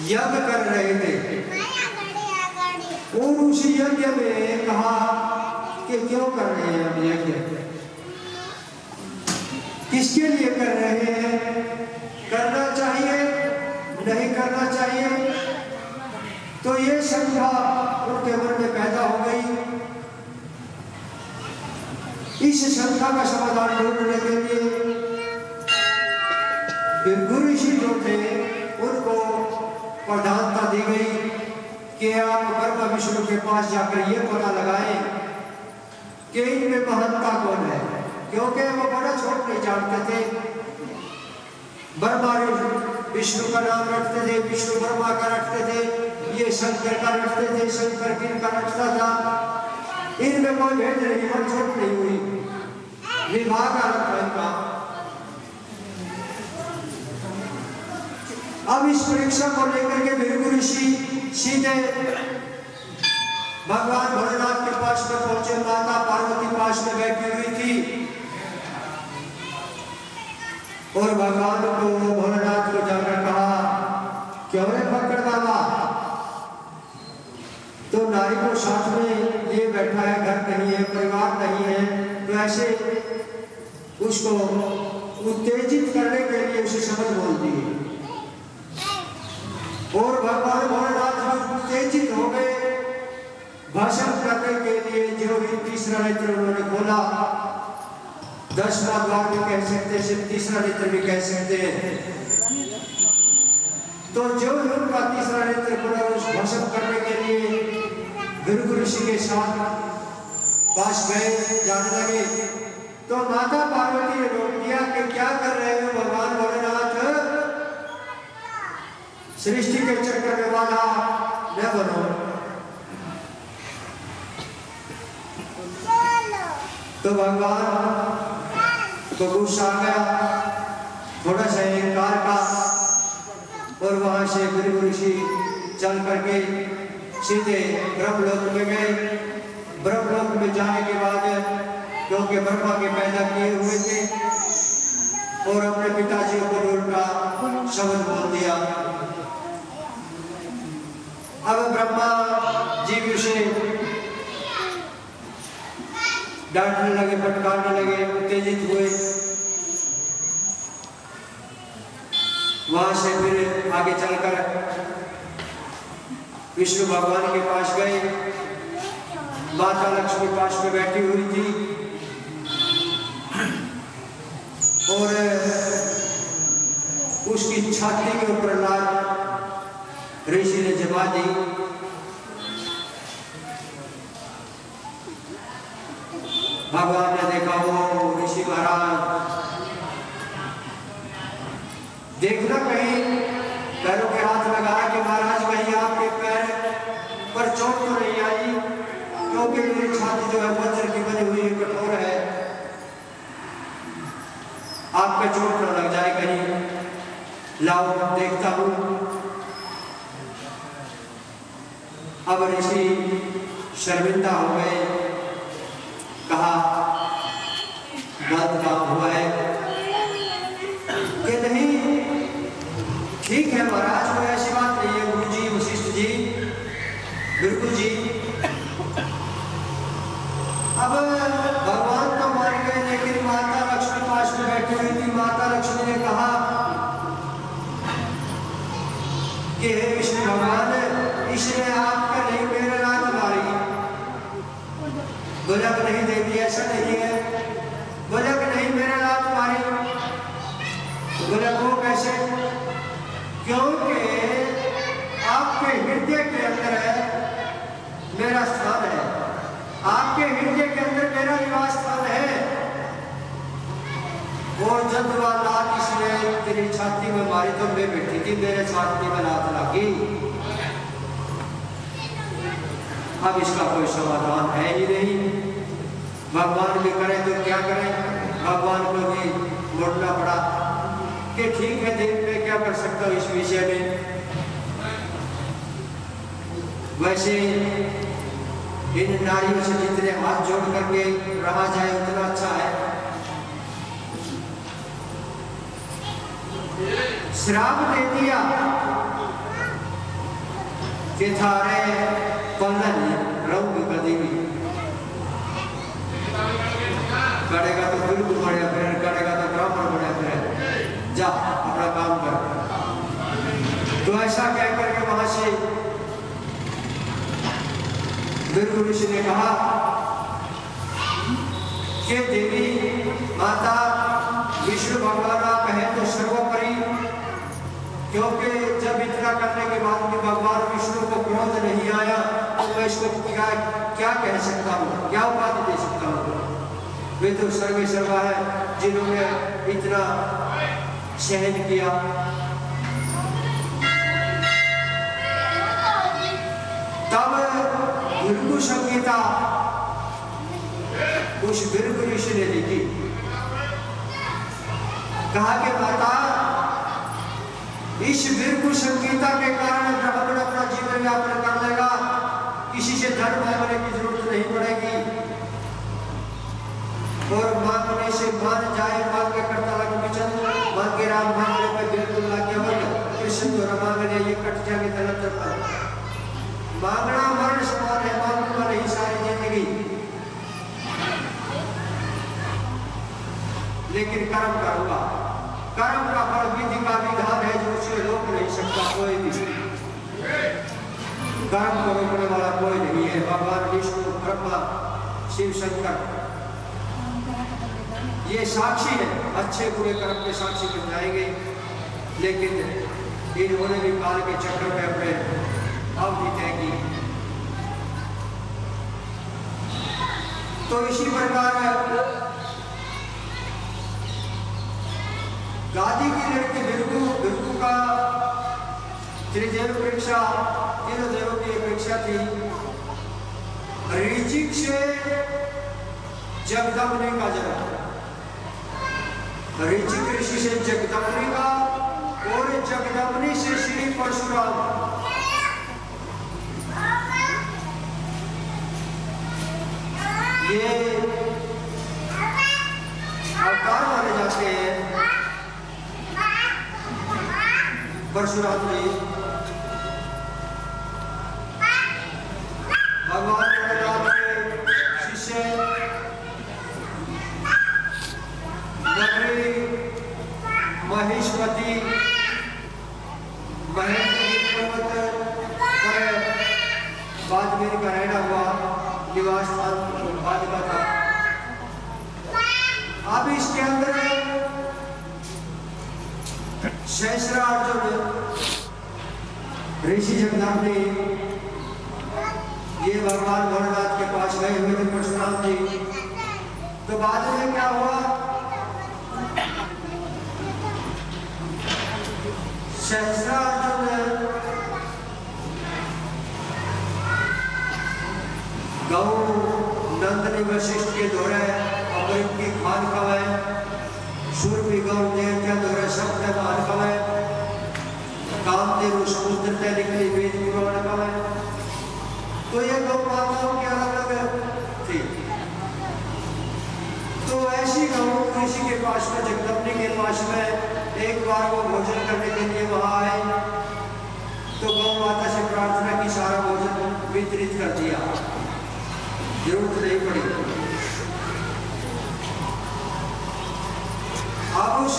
यज्ञ कर रहे थे, और उस यज्ञ में कहा कि क्यों कर रहे हैं हम यज्ञ, किसके लिए कर रहे हैं, करना चाहिए नहीं करना चाहिए। तो ये शंका उनके मन में पैदा हो गई। इस शंका का समाधान ढूंढने के लिए भृगु ऋषि जो थे उनको प्रधानता दी गई कि आप ब्रह्मा विष्णु के पास जाकर ये पता लगाएं कि इनमें महंता कौन है, क्योंकि वो बड़ा छोट नहीं जानते थे। ब्रह्मा विष्णु का नाम रखते थे, विष्णु ब्रह्मा का रखते थे, ये शंकर का रखते थे, शंकर किनका रखता था। इनमें कोई भेद नहीं, और छोट नहीं हुई, विभाग अलग था इनका। अब इस परीक्षा को लेकर के भृगु ऋषि सीधे भगवान भोलेनाथ के पास में पहुंचे। माता पार्वती पास में बैठी हुई थी और भगवान को भोलेनाथ को जाकर कहा, क्यों रे पकड़ बाबा, तो नारी को साथ में ये बैठा है, घर नहीं है, परिवार नहीं है, तो ऐसे उसको उत्तेजित करने के लिए उसे शब्द बोलती है। और भगवान भोलेनाथ उत्तेजित हो गए। भाषण करने के लिए जो भी तीसरा नेत्र उन्होंने खोला, 10वां द्वार भी कह सकते हैं, तीसरा नेत्र भी कह सकते हैं। तो जो उनका तीसरा नेत्र खुला, उस भाषण करने के लिए भृगु ऋषि के साथ पास गए, जाने लगे। तो माता पार्वती ने रोक दिया कि क्या कर रहे हो भगवान भोलेनाथ, सृष्टि के चक्कर में वाला न बनो। तो भगवान को गुस्सा आ गया, थोड़ा सा इनकार का, और वहां से भृगु ऋषि चल करके सीधे ब्रह्मलोक में गए। ब्रह्मलोक में जाने के बाद, क्योंकि ब्रह्मा के पैदा किए हुए थे, और अपने पिताजी को उल्टा शब्द बोल दिया। अब ब्रह्मा जी उसे डांटने लगे, फटकारने लगे, उत्तेजित हुए। वहां से फिर आगे चलकर विष्णु भगवान के पास गए। माता लक्ष्मी पास में बैठी हुई थी और उसकी छाती के ऊपर लाल ऋषि ने जमा दी। भगवान ने देखा वो ऋषि महाराज देखना कहीं पैरों के हाथ लगाया कि महाराज कहीं आपके पैर पर चोट तो नहीं आई, क्योंकि मेरी छाती जो है वज्र की बनी हुई कठोर है, आपके चोट न लग जाए कहीं। लाओ देखता हूं। अब ऋषि शर्मिंदा हो गए, कहा गलत काम हुआ है कि नहीं, ठीक है महाराज कोई ऐसी बात नहीं है। गुरु जी, वशिष्ठ जी, बिल्कुल जी। अब भगवान तो मान गए, लेकिन माता लक्ष्मी पास में बैठी हुई थी। माता लक्ष्मी ने कहा कि हे विष्णु भगवान, इसने आपका नहीं मेरे लात मारी। बोला कि नहीं देवी ऐसा नहीं है। बोला कि नहीं मेरे लात मारी। बोला वो कैसे? क्योंकि आपके हृदय के अंदर मेरा स्थान है, आपके हृदय के अंदर मेरा निवास स्थान है। और जब वह लात इसने तेरी छाती में मारी तो मैं बैठी थी, मेरे छाती में लात लगी। अब इसका कोई समाधान है ही नहीं। भगवान भी करे तो क्या करें, भगवान को भी मुड़ना पड़ा कि ठीक है देव, मैं क्या कर सकता हूँ इस विषय में। वैसे इन नारियों से जितने हाथ जोड़ करके रहा जाए उतना अच्छा है। श्राप दे दिया कि थारे पल्लन रंग कदी भी करेगा तो बिल्कुल बढ़िया, फिर करेगा तो ब्राह्मण बढ़िया, फिर जा अपना काम कर। तो ऐसा कह करके वहां से बिल्कुल ऋषि ने कहा कि देवी माता विष्णु भगवान आप हैं तो सर्वोपरि, क्योंकि जब इतना करने के बाद भी भगवान विष्णु को क्रोध नहीं आया तो मैं इसको क्या कह सकता हूँ, क्या उपाधि दे सकता हूँ। वे तो सर्वे सर्वा है जिन्होंने इतना सहन किया। तब भृगु संहिता उस भृगु ऋषि ने लिखी, कहा कि माता इस भृगु संहिता के कारण ब्राह्मण अपना जीवन यापन कर लेगा, किसी से धन मांगने की जरूरत नहीं पड़ेगी। और मांगने से मान जाए, मांगे करता लग बिचन, मांगे राम मांगने पे बिल्कुल लागे मन, कृष्ण तो मांगने ये कट जाएंगे धनंतर पर। मांगना मरण समान है, मांगना नहीं सारी जिंदगी, लेकिन कर्म करूंगा। कर्म का फल विधि का विधान है जो उसे रोक नहीं सकता कोई भी। कर्म को रोकने वाला कोई नहीं है। भगवान विष्णु, ब्रह्मा, शिव शंकर ये साक्षी है, अच्छे बुरे कर्म के साक्षी बन जाएंगे। लेकिन इन्होंने भी काल के चक्र में अपने अवधि तय की। तो इसी प्रकार गादी की लड़की भृगु का त्रिदेव परीक्षा, तीनों देवों की परीक्षा थी। ऋचिक से जगदम्बनी का जन्म, ऋचिक ऋषि से जगदम्बनी का, और जगदम्बनी से श्री परशुराम। ये अवतार माने जाते हैं परशुराम जी। भगवान जगन्नाथ के शिष्य नगरी महेशवती महेंद्रगिरी पर्वत पर बाद में इनका रहना हुआ निवास स्थान बाद का था। अब इसके अंदर सहस्रार्जुन ऋषि जगदम्बनी ये भगवान भोलेनाथ के पास गए हुए थे परशुराम जी। तो बाद में क्या हुआ, सहस्रार्जुन गौ नंदनी वशिष्ठ के दौरे अमृत की खान खवाए, सूर्य गौ देव के दौरे शब्द मान खवाए, कामदेव समुद्र से निकली वेद पुराण खवाए। तो ये गौ माताओं की अलग अलग थी। तो ऐसी गौ ऋषि के पास में, जगदम्बी के पास में एक बार वो भोजन करने के लिए वहां आए, तो गौ माता से प्रार्थना की सारा भोजन वितरित कर दिया, जरूरत नहीं पड़ी। अब उस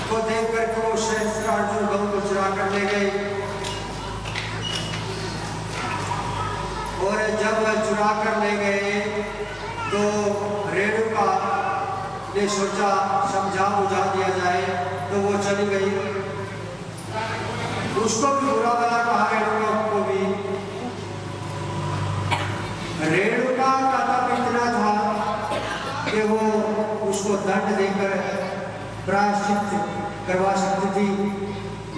को देख करके वो सहस्रार्जुन गौ को चुरा कर ले गए, और जब चुरा कर ले गए तो रेणुका ने सोचा समझा बुझा दिया जाए, तो वो चली गई। उसको भी बुरा भला कहा, रेणुका को भी। रेणुका का तप इतना था कि वो उसको दंड देकर प्रायश्चित करवा सकती थी,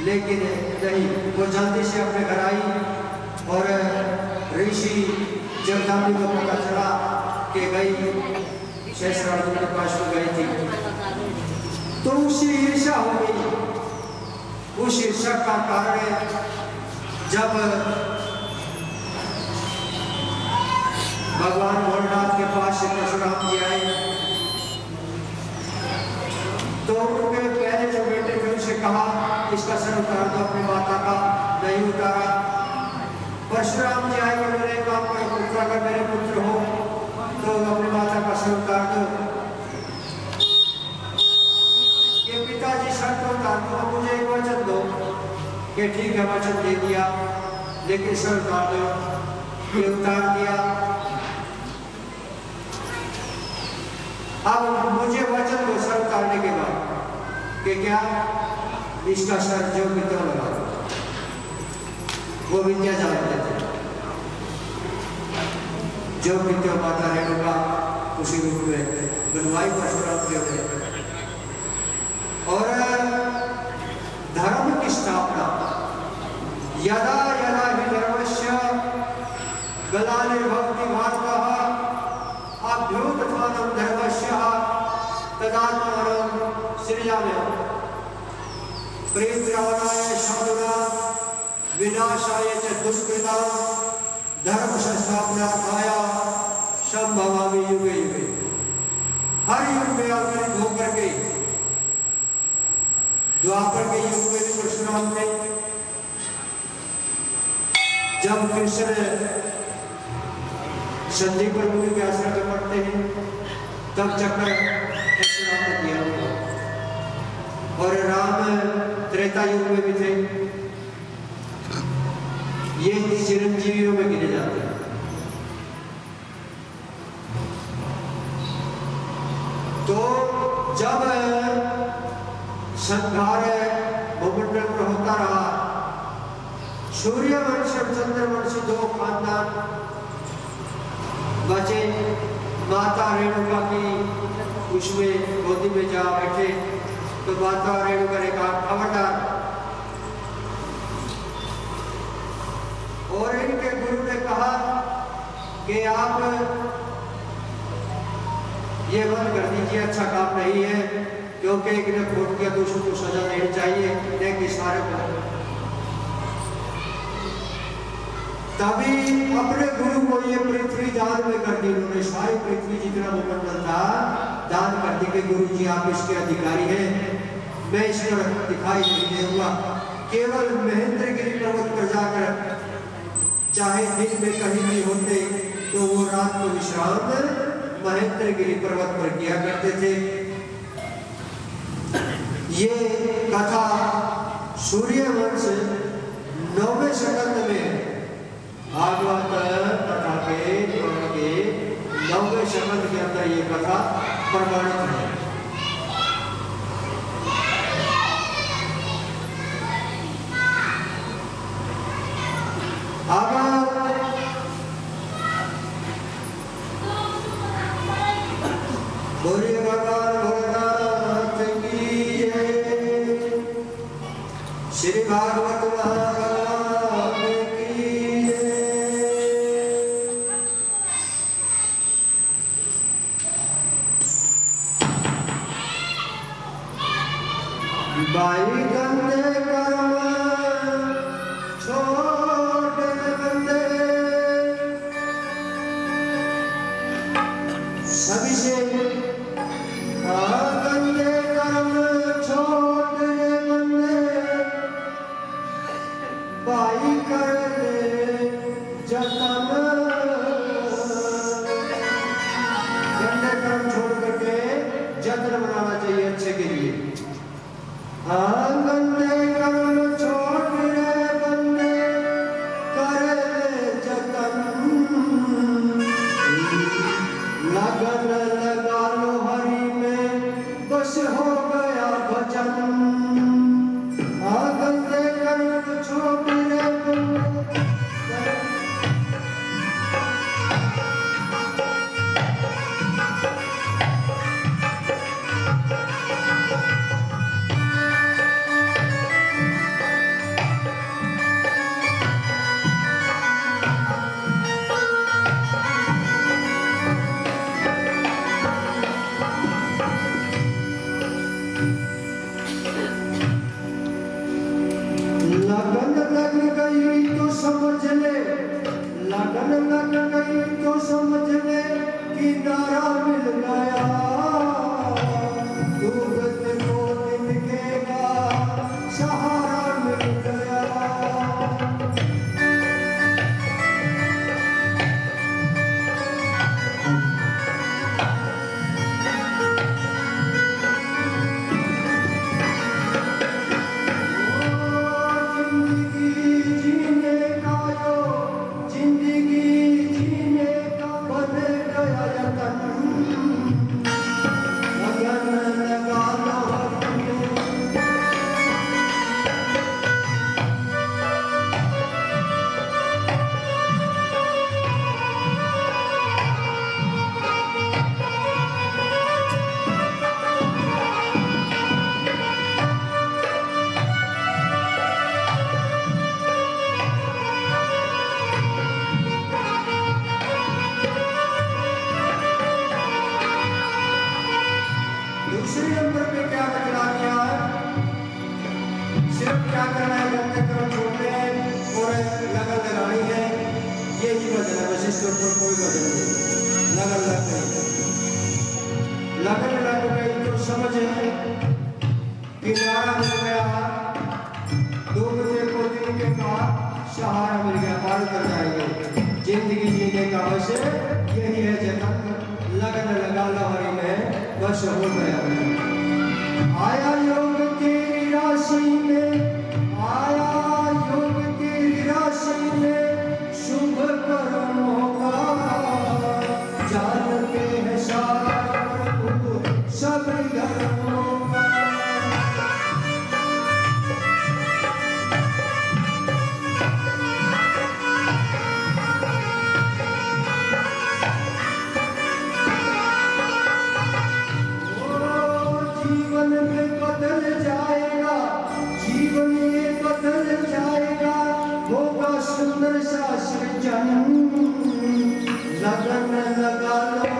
लेकिन नहीं, वो जल्दी से अपने घर आई, और ऋषि जगदम्बी को पता चला कि गई सहस्रार्जुन के पास में गई थी, तो उसी ईर्ष्या हो गई। उस ईर्ष्या का कारण जब भगवान भोलेनाथ के पास से परशुराम जी आए, तो उनके पहले जो बेटे थे उनसे कहा इसका सर उतार दो अपनी माता का, नहीं उतारा। परशुराम जी आए, मेरे काम करो पुत्र, अगर मेरे पुत्र हो तो अपनी माता का सर उतार दो। ये पिताजी सर तो उतार दो, मुझे एक वचन दो कि ठीक है, वचन दे दिया, लेकिन सर उतार दो। ये उतार दिया। अब मुझे वचन दो सर उतारने के बाद कि क्या इसका सर जो कितना लगा। वो विद्या जानते थे, जो कितना माता रेणुका उसी रूप में बनवाई परशुराम के हुए, और धर्म की स्थापना यदा यदा हि धर्मस्य ग्लानिर्भवति भारतः अभ्युत्थानं धर्मस्य तदात्मानं सृजाम्यहम् परित्राणाय साधूनां विनाशाय च दुष्कृतां धर्म संस्थापनार्थाय संभवामि युगे युगे। हर युग में अवतरित होकर के, द्वापर के युग में भी परशुराम थे, जब कृष्ण संदीपर मुनि के आश्रम में पढ़ते हैं, तब चक्र परशुराम ने दिया हुआ, और राम त्रेता युग में भी थे। ये चिरंजीवियों में गिने जाते हैं। तो जब संहार भूमंडल पर होता रहा, सूर्यवंश और चंद्रवंश दो खानदान बचे। माता रेणुका की उसमें गोदी में जा बैठे, तो माता रेणुका ने कहा खबरदार, और इनके गुरु ने कहा कि आप ये बंद कर दीजिए, अच्छा काम नहीं है, क्योंकि एक ने खोट किया तो उसको सजा देनी चाहिए, लेकिन सारे को। तभी अपने गुरु को ये पृथ्वी दान में कर दी उन्होंने, सारी पृथ्वी जितना भूमंडल था दान कर दी कि गुरु जी आप इसके अधिकारी हैं, मैं इस पर दिखाई नहीं दूंगा। केवल महेंद्रगिरी पर्वत पर जाकर, चाहे दिन में कहीं भी होते, तो वो रात को विश्राम महेंद्रगिरी पर्वत पर किया करते थे। ये कथा सूर्यवंश 9वें स्कंद में, भागवत कथा के 9वें स्कंद के अंदर ये कथा प्रमाणित है। अब भगवान भोलेनाथ की जय। लगन लग गई तो समझ ले किनारा मिल गया, डूबत को दिखेगा सहारा मिल गया। दूसरे नंबर पे क्या बतला दिया है, सिर्फ क्या करना है, अपने कर्म छोड़ने हैं और लगन लगानी है, यही वजह है। बस इसके ऊपर कोई वजह नहीं, लगन लग गई, लगन लग गई तो समझ किनारा मिल गया, डूबते को दिन के बाद सहारा मिल गया, पार कर जाएंगे। जिंदगी जीने का बस यही है जतन, लगन लगा लो हरि में, बस हो गया। आया योग तेरी राशि में, आया योग तेरी राशि में, शुभ कर्मों का जानते हैं सारा प्रभु सब धर्मों का। जीवन में बदल जाएगा, जीवन में बदल जाएगा, होगा सुंदर सा सृजन, लगन लगा लो।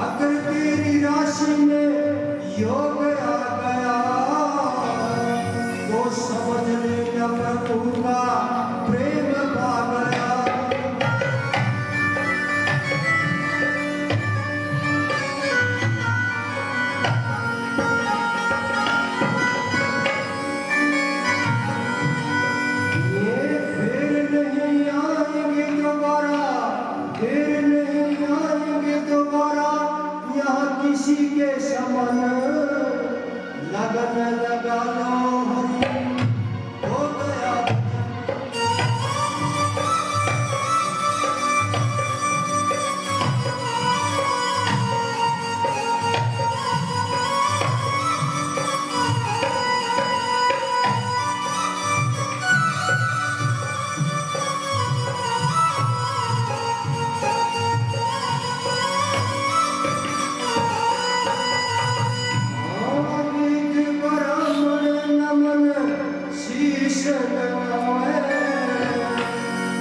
अगर तेरी राशि में योग आ गया तो समझ लेना प्रभु का प्रेम पा गया। ये फिर नहीं आएंगे दोबारा, फिर नहीं आएंगे दोबारा, यहाँ किसी के समान, लगन लगा लो हरि हो गया।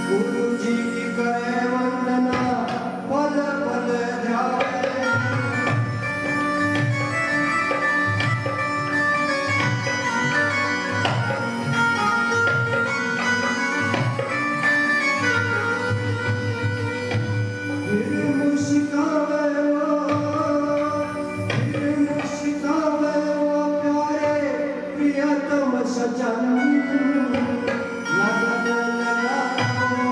गुरु जी की करे वंदना, पल पल जाए। फिर मुस्कावे वो, फिर मुस्कावे वो प्यारे प्रियतम सजन, लगन लगा लो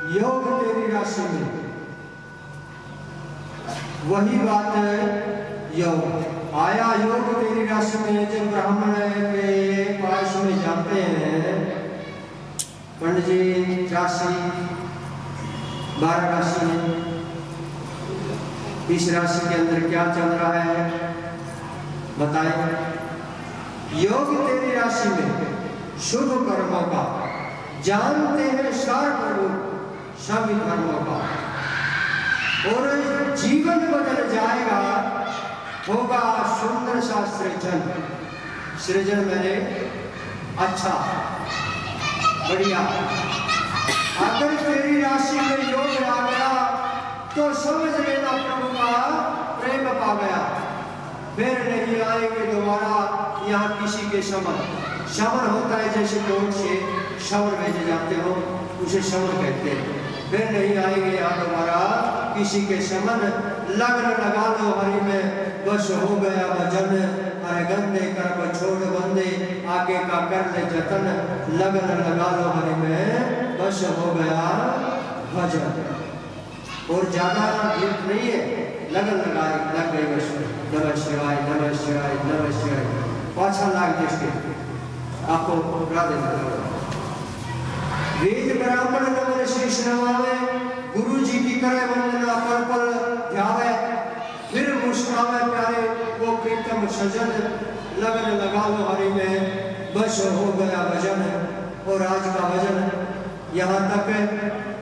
योग तेरी राशि में, वही बात है। योग आया, योग तेरी राशि में। जब ब्राह्मण के पास में जाते हैं पंडित जी राशि 12 राशि है, इस राशि के अंदर क्या चल रहा है बताएं। योग तेरी राशि में शुभ कर्मों का, जानते हैं सभी कर्मों का, और जीवन बदल जाएगा, होगा सुंदर सा सृजन। सृजन मैंने अच्छा बढ़िया। अगर तेरी राशि में योग आ गया तो समझ लेना प्रभु का प्रेम पा गया, फिर नहीं आएंगे दोबारा यहाँ किसी के समन। समन होता है जैसे कोर्ट से शवर भेजे जाते हो, उसे समन कहते हैं। फिर नहीं आएंगे यहाँ दोबारा किसी के समन। लगन लगा लो हरि में, बस हो गया भजन, अरे गंदे कर्म छोड़ बंदे, आगे का कर ले जतन। लगन लगा लो हरि में, बस हो गया भजन। और ज्यादा गीत नहीं है, लगन लगाए लग गई बस। नमः शिवाय नमः शिवाय नमः शिवाय, 5 लाख जिसके आपको राधे राधे। वेद ब्राह्मण नमन शीश नवावे, गुरु जी की करे वंदना पल पल ध्यावे, फिर मुस्कुरावे प्यारे वो प्रीतम सजन। लगन लगा लो हरि में, बस हो गया भजन। और आज का भजन यहाँ तक